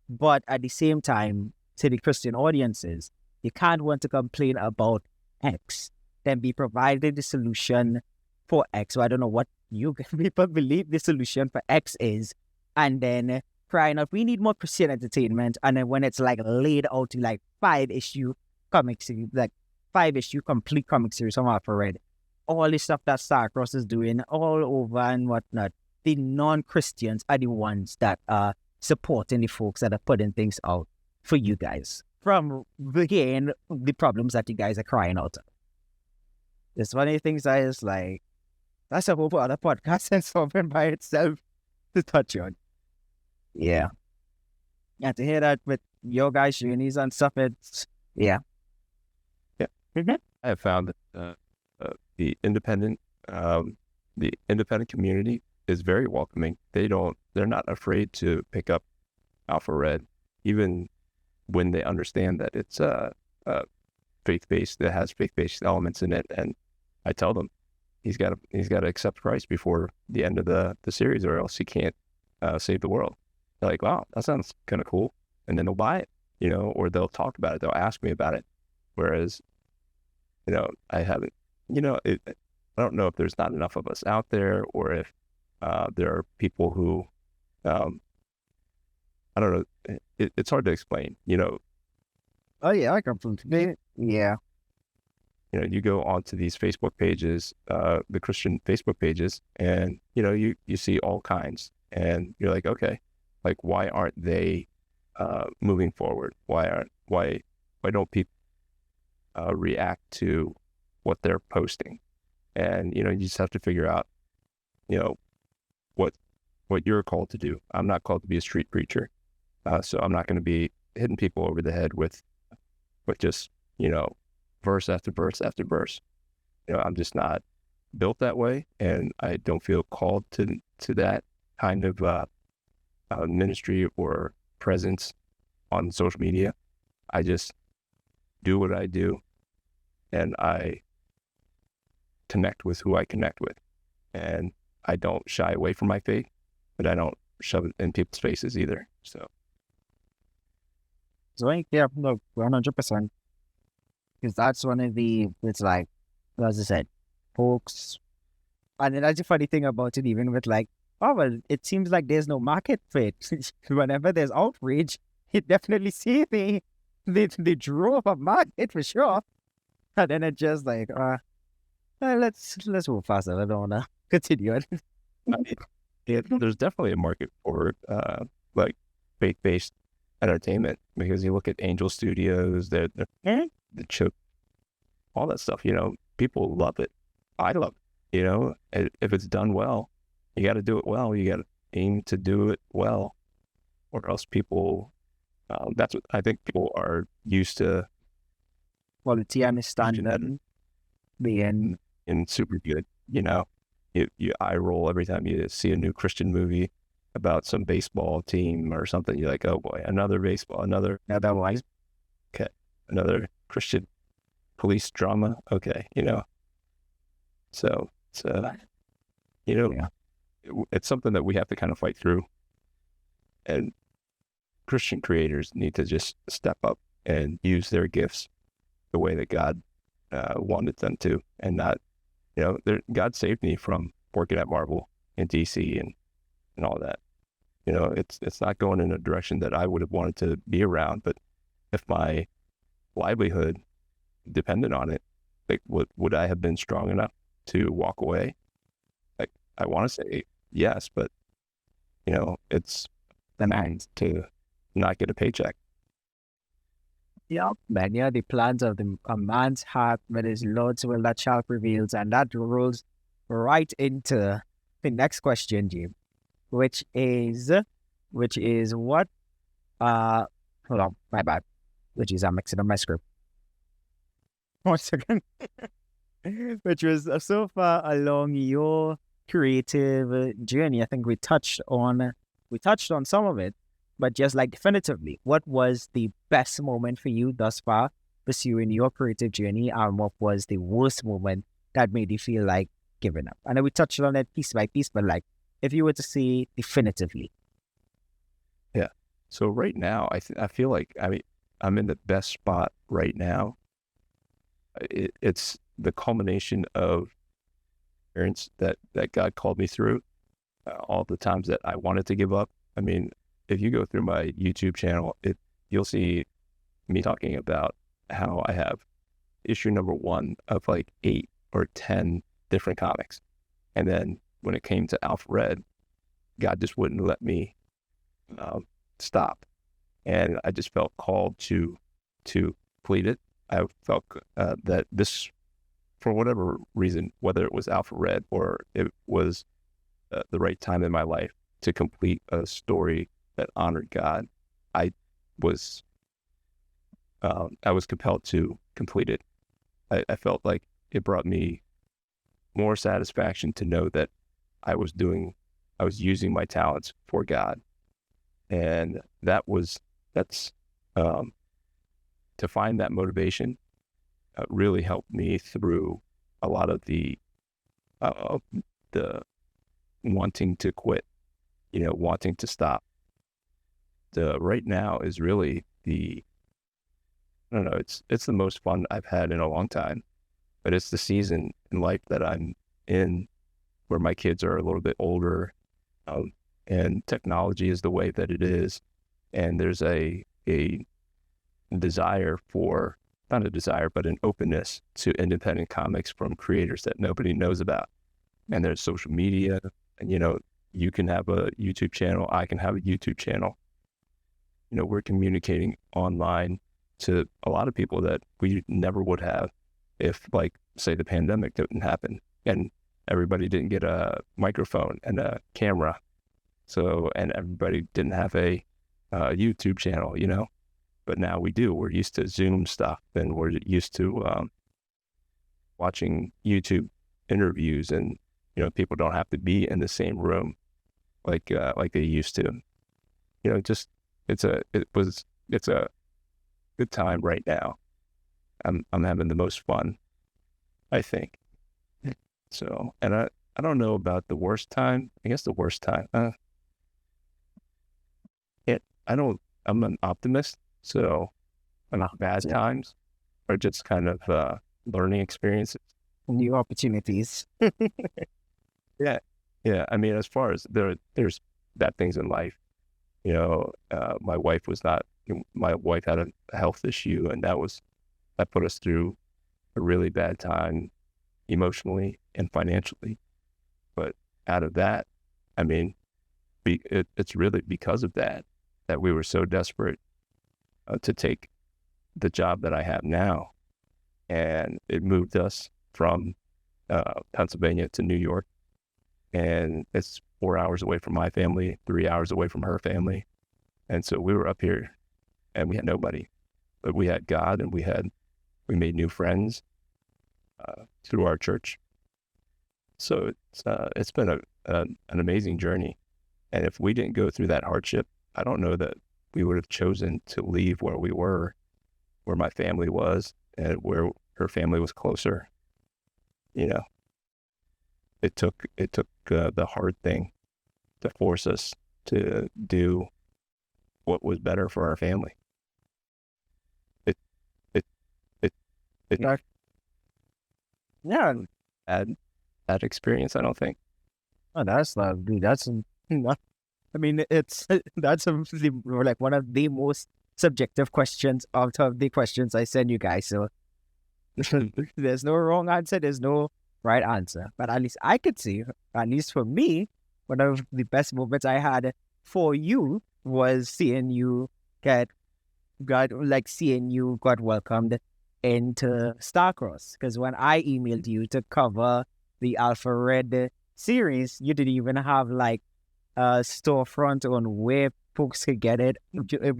But at the same time, to the Christian audiences, you can't want to complain about X, then be provided the solution for X. So I don't know what you people believe the solution for X is, and then crying out, we need more Christian entertainment. And then when it's like laid out to like 5-issue comic series, like 5-issue complete comic series from Alfred, all the stuff that Star-Cross is doing all over and whatnot, the non-Christians are the ones that are supporting the folks that are putting things out for you guys from again the problems that you guys are crying out of. It's one of the things I is like, that's a whole other podcast and something by itself to touch on. Yeah. And to hear that with your guys' journeys and stuff, it's, yeah. Yeah. I have found that the independent community is very welcoming. They're not afraid to pick up Alpha Red, even when they understand that it's faith-based, that has faith-based elements in it. And I tell them he's got to accept Christ before the end of the series, or else he can't save the world. They're like, wow, that sounds kind of cool. And then they'll buy it, or they'll talk about it. They'll ask me about it. Whereas, I haven't, I don't know if there's not enough of us out there, or if there are people who, I don't know, it's hard to explain, Oh yeah, I come from today. Yeah. You go onto these Facebook pages, the Christian Facebook pages, and, you see all kinds, and you're like, okay, like, why aren't they moving forward? Why don't people react to what they're posting? And, you just have to figure out, what you're called to do. I'm not called to be a street preacher. So I'm not going to be hitting people over the head with just, verse after verse after verse. I'm just not built that way, and I don't feel called to that kind of ministry or presence on social media. I just do what I do, and I connect with who I connect with. And I don't shy away from my faith, but I don't shove it in people's faces either. So yeah, look, 100%. Because that's one of it's like, as I said, folks, and that's the funny thing about it, even with like, oh, well, it seems like there's no market for it. Whenever there's outrage, you definitely see the draw of a market for sure. And then it's just like, let's move faster. I don't want to continue it. There's definitely a market for like faith-based entertainment, because you look at Angel Studios, the chip, all that stuff. People love it. I love it. If it's done well, you got to do it well. You got to aim to do it well, or else people. That's what I think people are used to. Quality and standard being super good. You eye roll every time you see a new Christian movie about some baseball team or something. You're like, oh boy, another baseball, another one. Okay, another Christian police drama. Okay, So it's something that we have to kind of fight through, and Christian creators need to just step up and use their gifts the way that God wanted them to, and not, God saved me from working at Marvel and DC and all that. It's not going in a direction that I would have wanted to be around, but if my livelihood depended on it, like, would I have been strong enough to walk away? Like, I want to say yes, but it's the mind to not get a paycheck. Yeah, man. Yeah, the plans of a man's heart, but his Lord's will that shall prevails, and that rolls right into the next question, Jim, which is what? Hold on, my bad. Which is I'm mixing up my script. 1 second. Which was so far along your creative journey. I think we touched on some of it, but just like definitively, what was the best moment for you thus far pursuing your creative journey, and what was the worst moment that made you feel like giving up? I know we touched on it piece by piece, but like, if you were to say definitively. Yeah. So right now, I feel like I'm in the best spot right now. It's the culmination of experience that God called me through, all the times that I wanted to give up. I mean, if you go through my YouTube channel, you'll see me talking about how I have issue number 1 of like 8 or 10 different comics. And then when it came to Alpha Red, God just wouldn't let me stop. And I just felt called to complete it. I felt that this, for whatever reason, whether it was Alpha Red or it was the right time in my life to complete a story that honored God, I was compelled to complete it. I felt like it brought me more satisfaction to know that I was using my talents for God. And that's to find that motivation really helped me through a lot of the wanting to quit, wanting to stop. Right now is really I don't know, it's the most fun I've had in a long time, but it's the season in life that I'm in where my kids are a little bit older, and technology is the way that it is. And there's a desire for, not a desire, but an openness to independent comics from creators that nobody knows about. And there's social media, and, you can have a YouTube channel, I can have a YouTube channel. We're communicating online to a lot of people that we never would have if, like, say, the pandemic didn't happen and everybody didn't get a microphone and a camera. So, and everybody didn't have a YouTube channel, but now we do. We're used to Zoom stuff, and we're used to watching YouTube interviews, and, people don't have to be in the same room like they used to. It's a good time right now. I'm having the most fun, I think. So, and I don't know about the worst time. I guess the worst time. I'm an optimist, so bad times are just kind of learning experiences. New opportunities. Yeah. I mean, as far as there's bad things in life, my wife had a health issue, and that put us through a really bad time emotionally and financially. But out of that, I mean, it's really because of that we were so desperate to take the job that I have now. And it moved us from Pennsylvania to New York. And it's 4 hours away from my family, 3 hours away from her family. And so we were up here and we had nobody, but we had God, and we made new friends through our church. So it's been an amazing journey. And if we didn't go through that hardship, I don't know that we would have chosen to leave where we were, where my family was, and where her family was closer. It took the hard thing to force us to do what was better for our family. Yeah. That experience, I don't think. Oh, that's lovely. I mean, that's like one of the most subjective questions out of the questions I send you guys. So there's no wrong answer. There's no right answer. But at least I could see, at least for me, one of the best moments I had for you was seeing you got welcomed into Starcross. Because when I emailed you to cover the Alpha Red series, you didn't even have like a storefront on where folks could get it.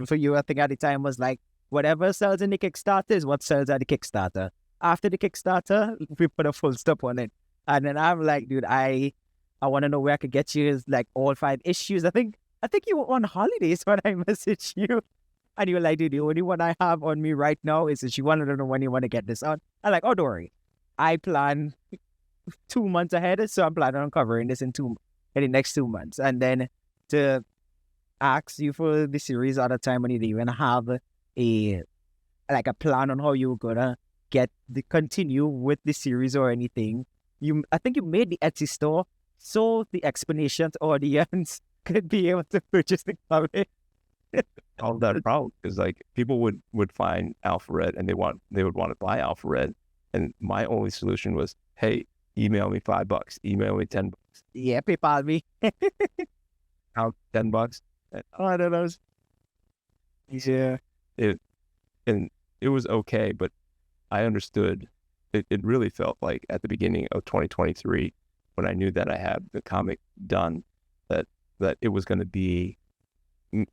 For you, I think at the time was like, whatever sells in the Kickstarter is what sells at the Kickstarter. After the Kickstarter, we put a full stop on it. And then I'm like, dude, I want to know where I could get you like all 5 issues. I think you were on holidays when I messaged you. And you were like, dude, the only one I have on me right now is that you want to know when you want to get this on. I'm like, oh, don't worry. I plan 2 months ahead, so I'm planning on covering this in the next 2 months. And to ask you for the series at a time when you didn't even have a plan on how you were gonna continue with the series or anything. I think you made the Etsy store so the Xplanations audience could be able to purchase the comic. All that problem is like people would find Alpha Red and they would want to buy Alpha Red, and my only solution was, hey, email me $5, email me $10. Yeah, PayPal me. How $10? Oh, I don't know. Yeah. And it was okay, but I understood. It really felt like at the beginning of 2023, when I knew that I had the comic done, that it was going to be,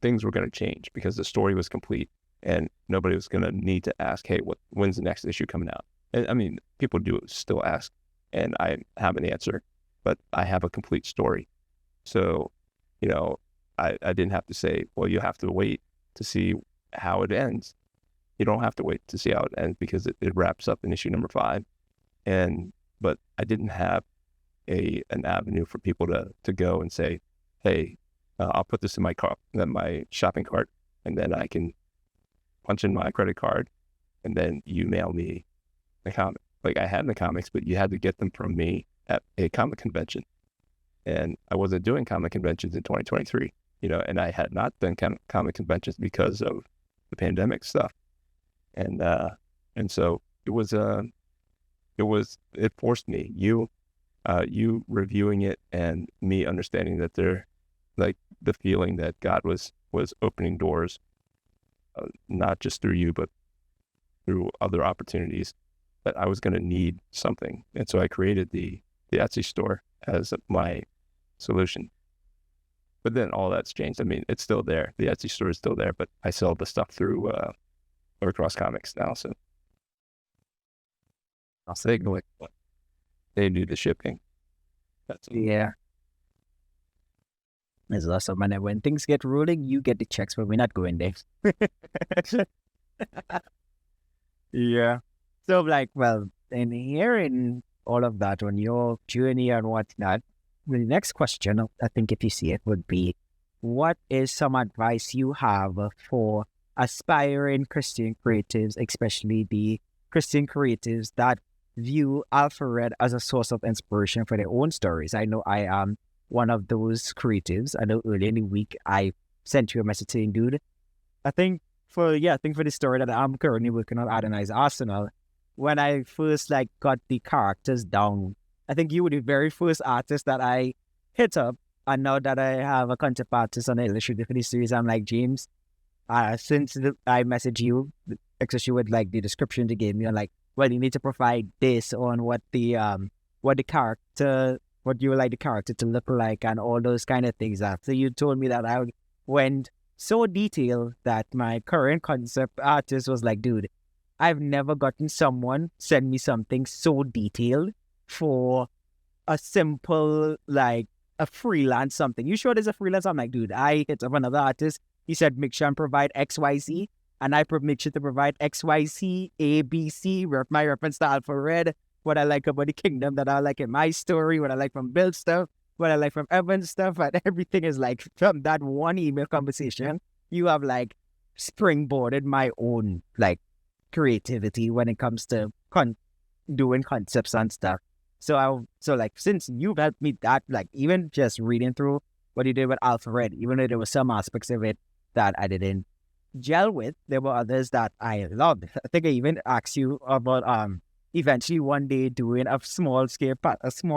things were going to change because the story was complete and nobody was going to need to ask, hey, when's the next issue coming out? And, I mean, people do still ask, and I have an answer, but I have a complete story. So, I didn't have to say, well, you have to wait to see how it ends. You don't have to wait to see how it ends because it wraps up in issue number 5. But I didn't have an avenue for people to go and say, hey, I'll put this in my shopping cart, and then I can punch in my credit card, and then you mail me the comic. Like, I had the comics, but you had to get them from me at a comic convention. And I wasn't doing comic conventions in 2023, and I had not done comic conventions because of the pandemic stuff. And so it forced me, you reviewing it and me understanding that the feeling that God was opening doors, not just through you, but through other opportunities, that I was going to need something. And so I created the Etsy store as my solution. But then all that's changed. I mean, it's still there. The Etsy store is still there, but I sell the stuff through Across Comics now. So they do the shipping. That's Yeah. There's awesome. And when things get rolling, you get the checks, but we're not going there. Yeah. So, like, well, in hearing all of that on your journey and whatnot, the next question, I think if you see it, would be, what is some advice you have for aspiring Christian creatives, especially the Christian creatives that view Alpharetta as a source of inspiration for their own stories? I know I am one of those creatives. I know earlier in the week I sent you a message saying, dude, I think for the story that I'm currently working on, Adonai's Arsenal, when I first got the characters down, I think you were the very first artist that I hit up. And now that I have a concept artist on the illustrator for this series, I'm like, James, since I messaged you, especially with the description you gave me, I'm like, well, you need to provide this on what you would like the character to look like and all those kind of things. So you told me that I went so detailed that my current concept artist was like, dude, I've never gotten someone send me something so detailed for a simple, a freelance something. You sure there's a freelance? I'm like, dude, I hit up another artist. He said, make sure and provide XYZ. And I make sure to provide XYZ, ABC, my reference to Alpharetta, what I like about the kingdom that I like in my story, what I like from Bill's stuff, what I like from Evan's stuff, and everything is from that one email conversation, you have springboarded my own creativity when it comes to doing concepts and stuff. So since you've helped me that, even just reading through what you did with Alpharetta, even though there were some aspects of it that I didn't gel with, there were others that I loved. I think I even asked you about eventually one day doing a small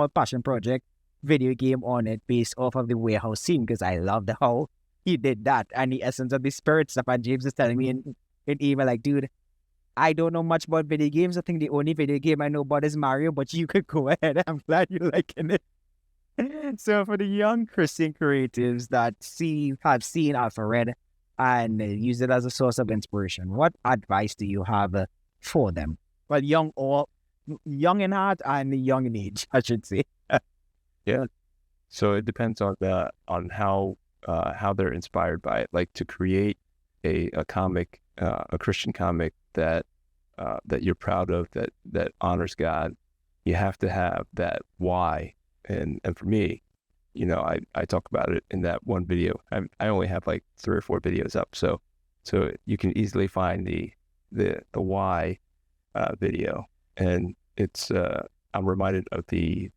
passion project video game on it based off of the warehouse scene, because I loved how he did that and the essence of the spirit stuff. And James is telling me in email, dude, I don't know much about video games. I think the only video game I know about is Mario, but you could go ahead. I'm glad you're liking it. So for the young Christian creatives that have seen Alpharetta and use it as a source of inspiration, what advice do you have for them? Well, young in heart and young in age, I should say. Yeah. So it depends on how they're inspired by it. Like, to create a comic, a Christian comic that you're proud of, that honors God, you have to have that why. And for me, I talk about it in that one video. I only have 3 or 4 videos up, so you can easily find the why video. And it's I'm reminded of the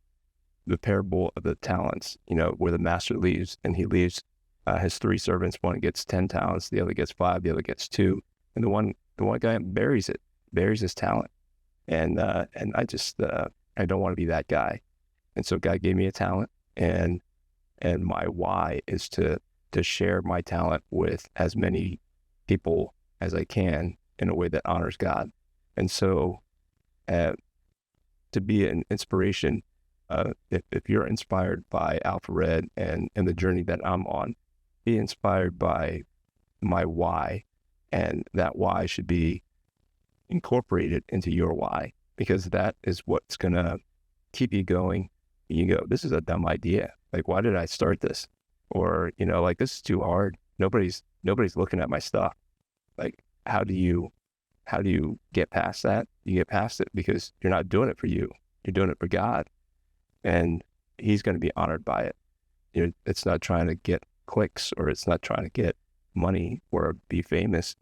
parable of the talents, where the master leaves, and he leaves his 3 servants. One gets 10 talents, the other gets 5, the other gets 2, and the one guy buries his talent. And I just I don't want to be that guy. And so God gave me a talent, and my why is to share my talent with as many people as I can in a way that honors God. And so to be an inspiration, if you're inspired by Alpha Red and the journey that I'm on, be inspired by my why, and that why should be incorporated into your why, because that is what's going to keep you going. You go, this is a dumb idea. Like, why did I start this? Or, like, this is too hard. Nobody's looking at my stuff. Like, how do you get past that? You get past it because you're not doing it for you. You're doing it for God, and he's going to be honored by it. It's not trying to get clicks, or it's not trying to get money or be famous.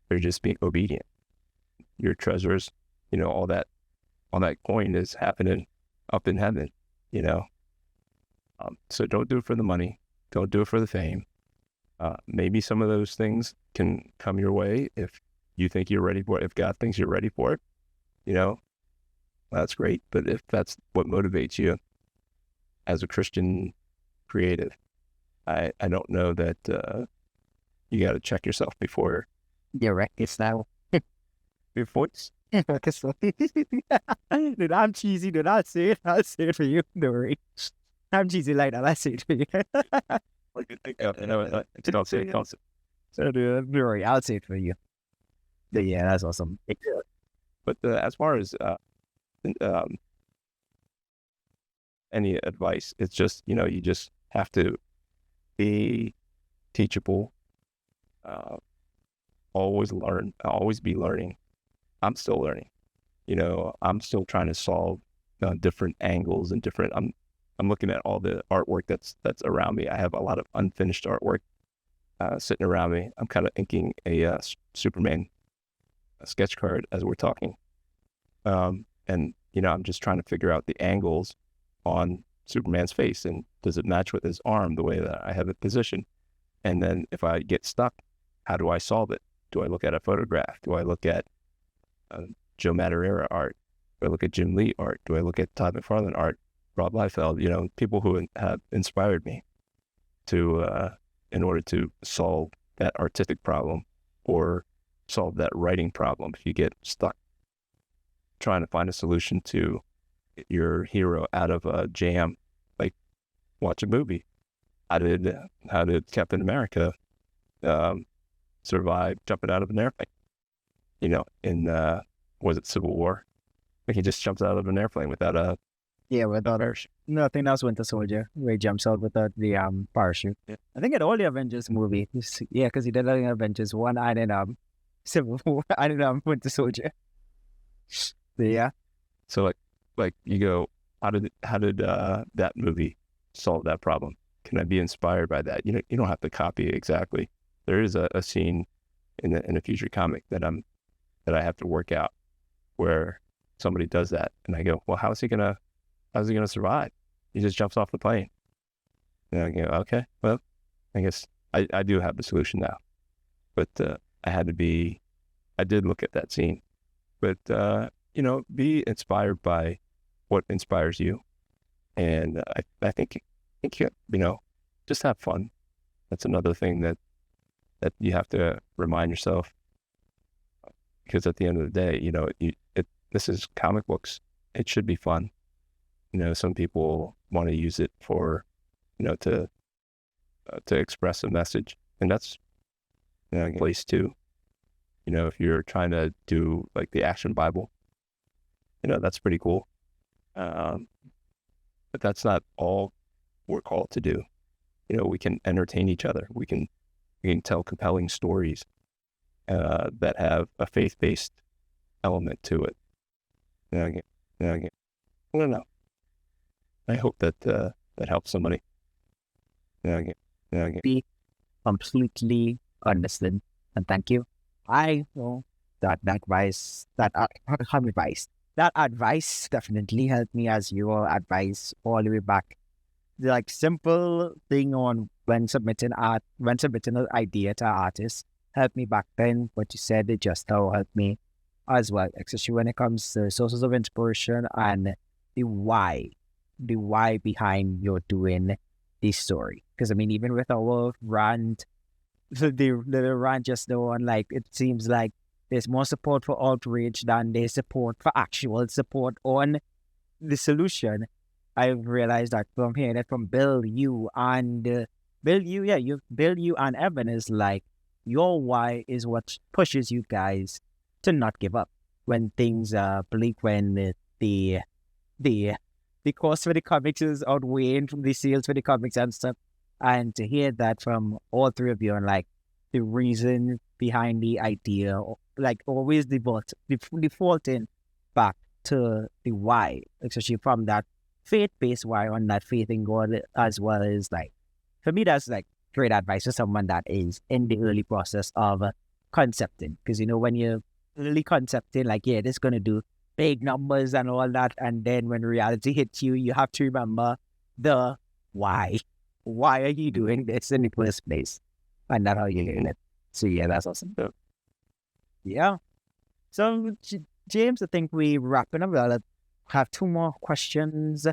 They're just being obedient. Your treasures, all that coin is happening up in heaven, So don't do it for the money. Don't do it for the fame. Maybe some of those things can come your way if you think you're ready for it. If God thinks you're ready for it, that's great. But if that's what motivates you as a Christian creative, I don't know that you got to check yourself before. You're right. It's now. Before. Dude, I'm cheesy. Dude, I'll say it for you. Don't worry. I'm cheesy like that. I'll say it for you. Don't say it. So, dude, don't worry. I'll say it for you. But yeah, that's awesome. But as far as any advice, it's just, you just have to be teachable, always learn, always be learning. I'm still learning, I'm still trying to solve different angles and different, I'm looking at all the artwork that's around me. I have a lot of unfinished artwork sitting around me. I'm kind of inking a Superman sketch card as we're talking. And, I'm just trying to figure out the angles on Superman's face, and does it match with his arm the way that I have it positioned? And then if I get stuck, how do I solve it? Do I look at a photograph? Do I look at Joe Madureira art? Do I look at Jim Lee art? Do I look at Todd McFarlane art? Rob Liefeld, people who have inspired me to, in order to solve that artistic problem or solve that writing problem. If you get stuck trying to find a solution to your hero out of a jam, like watch a movie. How did Captain America survive jumping out of an airplane? In was it Civil War? Like, he just jumps out of an airplane without a parachute. No, I think that's Winter Soldier, where he jumps out without the parachute. Yeah. I think in all the Avengers movie, because he did that in Avengers 1 and in Civil War and in Winter Soldier. Yeah. So like you go, how did that movie solve that problem? Can I be inspired by that? You don't have to copy it exactly. There is a scene in a future comic that I have to work out where somebody does that, and I go, well, how's he gonna survive? He just jumps off the plane. And I go, okay, well, I guess I do have the solution now. But I did look at that scene. But be inspired by what inspires you, and I think just have fun. That's another thing that you have to remind yourself, because at the end of the day, this is comic books. It should be fun. Some people want to use it for, to express a message, and that's a place too. If you're trying to do like the Action Bible, that's pretty cool. But that's not all we're called to do. We can entertain each other. We can tell compelling stories that have a faith-based element to it. I don't know. I hope that that helps somebody. Be completely understood, and thank you. I know that advice definitely helped me, as your advice all the way back. The simple thing on when submitting an idea to an artist helped me back then. What you said, it just now helped me as well, especially when it comes to sources of inspiration and the why behind your doing this story. Because I mean, even with our rant, the rant just the one, like it seems like there's more support for outrage than there's support for actual support on the solution. I've realized that from hearing it from Bill, you and Bill, you and Evan is like your why is what pushes you guys to not give up when things are bleak, when the the the cost for the comics is outweighing from the sales for the comics and stuff. And to hear that from all three of you and like the reason behind the idea, like always defaulting back to the why, especially from that faith-based why on that faith in God as well, is like, for me, that's like great advice for someone that is in the early process of concepting. Because, you know, when you're early concepting, like, yeah, this is going to do big numbers and all that. And then when reality hits you, you have to remember the why. Why are you doing this in the first place? And that's how you're doing it. So, yeah, that's awesome. Yeah. So, James, I think we're wrapping up. I'll have two more questions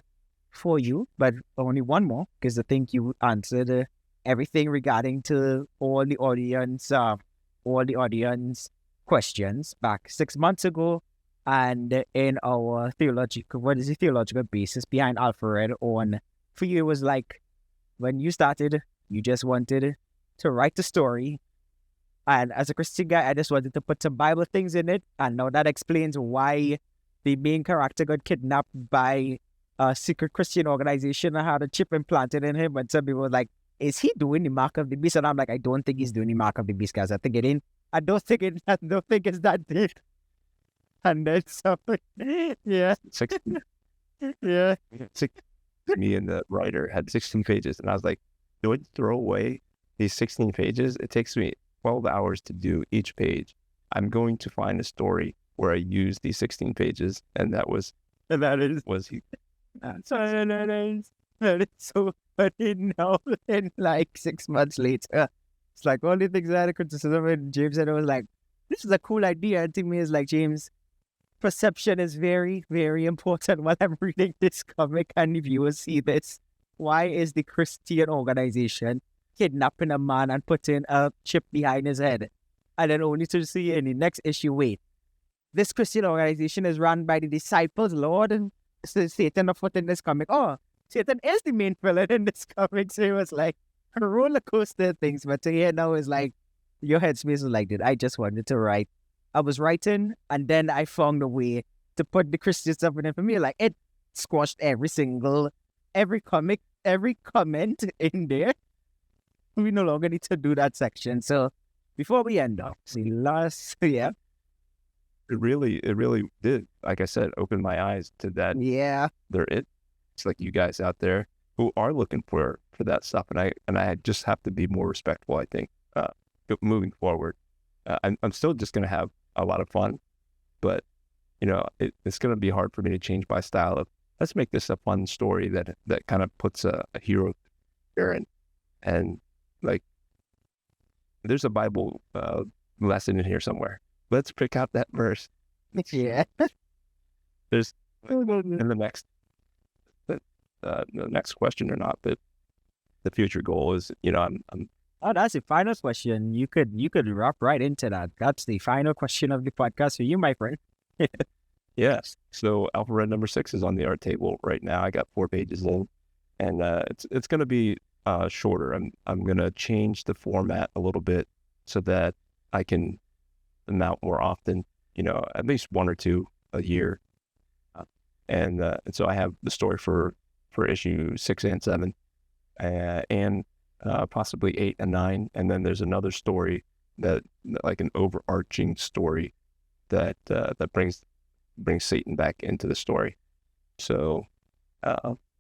for you, but only one more, because I think you answered everything regarding to all the audience questions back 6 months ago, and in our theological basis behind Alfred on. For you, it was like when you started, you just wanted to write the story, and as a Christian guy, I just wanted to put some Bible things in it, and now that explains why the main character got kidnapped by a secret Christian organization and had a chip implanted in him. And some people were like, is he doing the mark of the beast? And I'm like, I don't think he's doing the mark of the beast, guys. I think don't think it's that deep. And then something, yeah. Yeah. Me and the writer had 16 pages, and I was like, do I throw away these 16 pages? It takes me 12 hours to do each page. I'm going to find a story where I use these 16 pages, and that is so funny now. And like 6 months later, it's like all the things I had a criticism, and James said, I was like, this is a cool idea. And to me, it's like, James, perception is very, very important while I'm reading this comic, and the viewers see this. Why is the Christian organization kidnapping a man and putting a chip behind his head? And then only to see in the next issue, wait, this Christian organization is run by the disciples, Lord, and Satan afoot in this comic. Oh, Satan is the main villain in this comic. So it was like a roller coaster things. But to hear now is like, your headspace was like, dude, I just wanted to write. I was writing, and then I found a way to put the Christian stuff in it. For me, like, it squashed every comic, every comment in there. We no longer need to do that section. So before we end up, it really did, like I said, open my eyes to that. Yeah. It's like you guys out there who are looking for that stuff, and I just have to be more respectful, I think, moving forward. I'm still just going to have a lot of fun, but you know, it's going to be hard for me to change my style of, let's make this a fun story that kind of puts a hero there, and like, there's a Bible lesson in here somewhere. Let's pick out that verse. Yeah. There's in the next question or not, but the future goal is, you know, I'm Oh, that's the final question. You could wrap right into that. That's the final question of the podcast for you, my friend. Yes. So alphabet number 6 is on the art table right now. I got 4 pages in, and it's going to be shorter. I'm going to change the format a little bit so that I can mount more often. You know, at least 1 or 2 a year, and so I have the story for issue 6 and 7, and possibly 8 and 9, and then there's another story that, like an overarching story that brings Satan back into the story. So,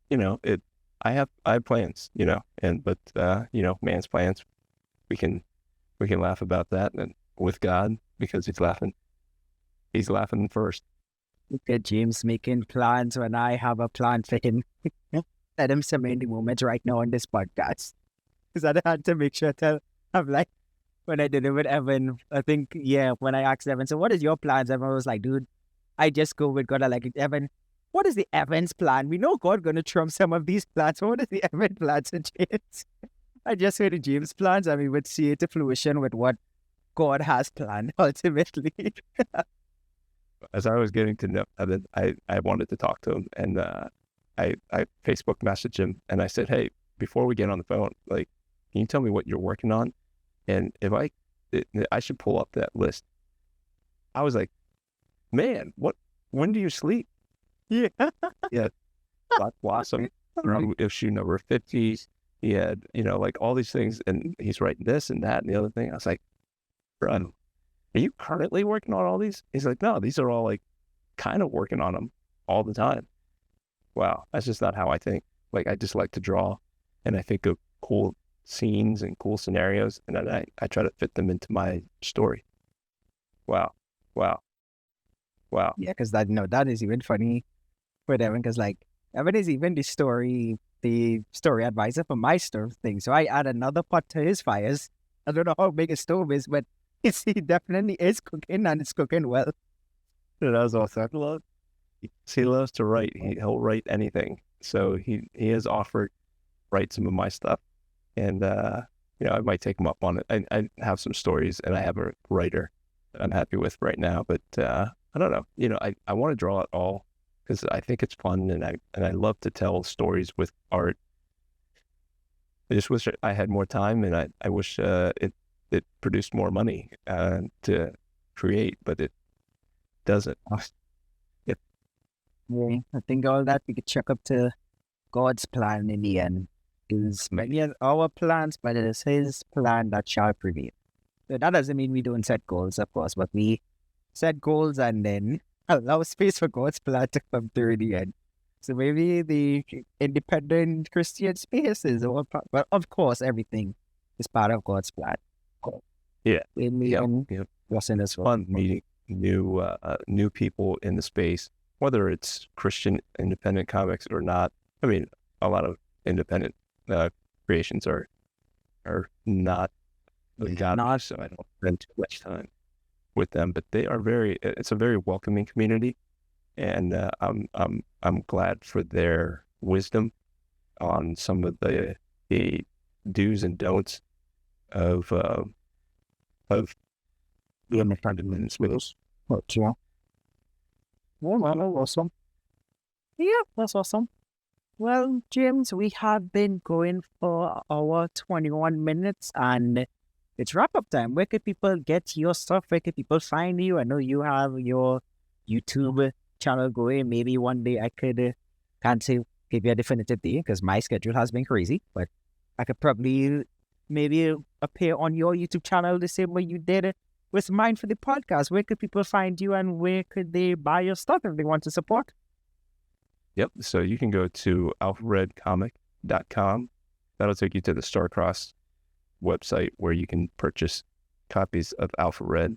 you know, I have plans, you know, but you know, man's plans, we can laugh about that, and with God, because he's laughing first. Look at James making plans when I have a plan for him. Let him summon the moment right now on this podcast. Because I had to make sure to have, like, when I did it with Evan, I think, yeah, when I asked Evan, so what is your plans? Evan was like, dude, I just go with God. I like, Evan, what is the Evans plan? We know God going to trump some of these plans. What is the Evans plans of James? I just heard the James plans, and we would see it to fruition with what God has planned ultimately. As I was getting to know Evan, I wanted to talk to him, and I Facebook messaged him, and I said, hey, before we get on the phone, like, can you tell me what you're working on? And if I should pull up that list. I was like, man, when do you sleep? Yeah. Yeah. Black Blossom, issue number 50. He had, like all these things, and he's writing this and that and the other thing. I was like, bro, are you currently working on all these? He's like, no, these are all like kind of working on them all the time. Wow. That's just not how I think. Like, I just like to draw, and I think of cool scenes and cool scenarios, and then I try to fit them into my story. Wow. Yeah, because that is even funny for Evan, because like Evan is even the story advisor for my stove thing. So I add another pot to his fires. I don't know how big a stove is, but he definitely is cooking, and it's cooking well. That's awesome. He loves to write. He'll write anything. So he has offered write some of my stuff, and I might take him up on it. I have some stories, and I have a writer that I'm happy with right now, but I don't know. I want to draw it all because I think it's fun, and I love to tell stories with art. I just wish I had more time, and I wish it produced more money to create, but it doesn't. Yeah, I think all that we could check up to God's plan in the end. Because many are our plans, but it is His plan that shall prevail. So that doesn't mean we don't set goals, of course, but we set goals and then allow space for God's plan to come through in the end. So maybe the independent Christian space is our part, but of course, everything is part of God's plan. Yeah. What's in this fun meeting new people in the space, whether it's Christian independent comics or not. I mean, a lot of independent creations are not God, so I don't spend too much time with them. But they are it's a very welcoming community, and I'm glad for their wisdom on some of the do's and don'ts of the independent space. Well, awesome. Yeah, that's awesome. Well, James, we have been going for our 21 minutes, and it's wrap-up time. Where could people get your stuff? Where could people find you? I know you have your YouTube channel going. Maybe one day I could, can't say give you a definitive day because my schedule has been crazy, but I could probably maybe appear on your YouTube channel the same way you did with mine for the podcast. Where could people find you, and where could they buy your stuff if they want to support? Yep. So you can go to alpharedcomic.com. That'll take you to the Starcross website where you can purchase copies of Alpha Red.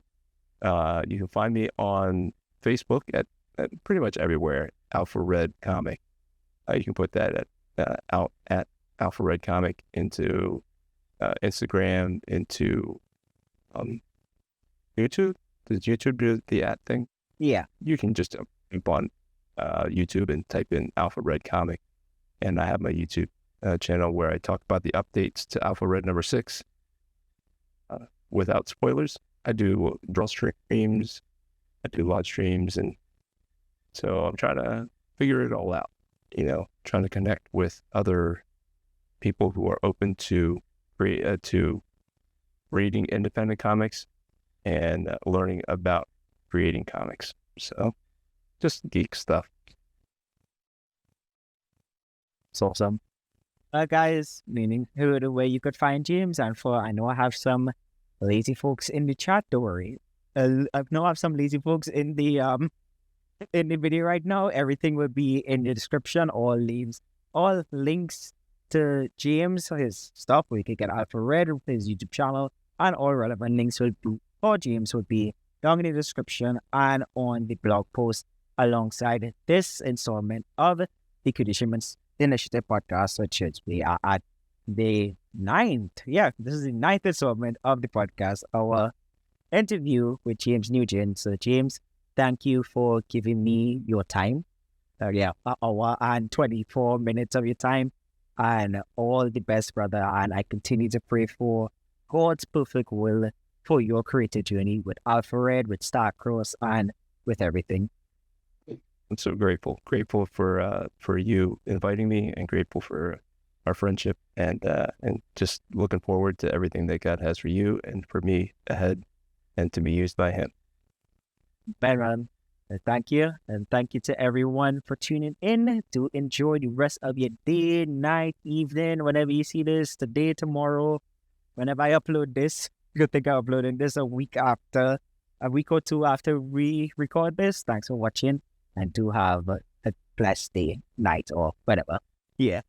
You can find me on Facebook at pretty much everywhere, Alpha Red Comic. You can put that out at Alpha Red Comic into Instagram, into YouTube. Does YouTube do the at thing? Yeah. You can just jump on YouTube and type in Alpha Red Comic, and I have my YouTube channel where I talk about the updates to Alpha Red number 6 without spoilers. I do draw streams, I do live streams, and so I'm trying to figure it all out, trying to connect with other people who are open to reading independent comics and learning about creating comics. So just geek stuff. It's awesome. Guys, meaning who the way you could find James, and I know I have some lazy folks in the chat. Don't worry. I know I have some lazy folks in the video right now. Everything will be in the description. All links to James, his stuff, where you can get Alpha Red, his YouTube channel, and all relevant links for James would be down in the description and on the blog post alongside this installment of the Kedoshim Initiative Podcast, which we are at the 9th. Yeah, this is the 9th installment of the podcast, our interview with James Nguyen. So, James, thank you for giving me your time an hour and 24 minutes of your time. And all the best, brother. And I continue to pray for God's perfect will for your creative journey with Alphared, with Starcross, and with everything. I'm so grateful for you inviting me, and grateful for our friendship, and just looking forward to everything that God has for you and for me ahead, and to be used by Him. Man, thank you. And thank you to everyone for tuning in. To enjoy the rest of your day, night, evening, whenever you see this, today, tomorrow, whenever I upload this. Good thing I'm uploading this a week or two after we record this. Thanks for watching, and do have a blessed day, night, or whatever. Yeah.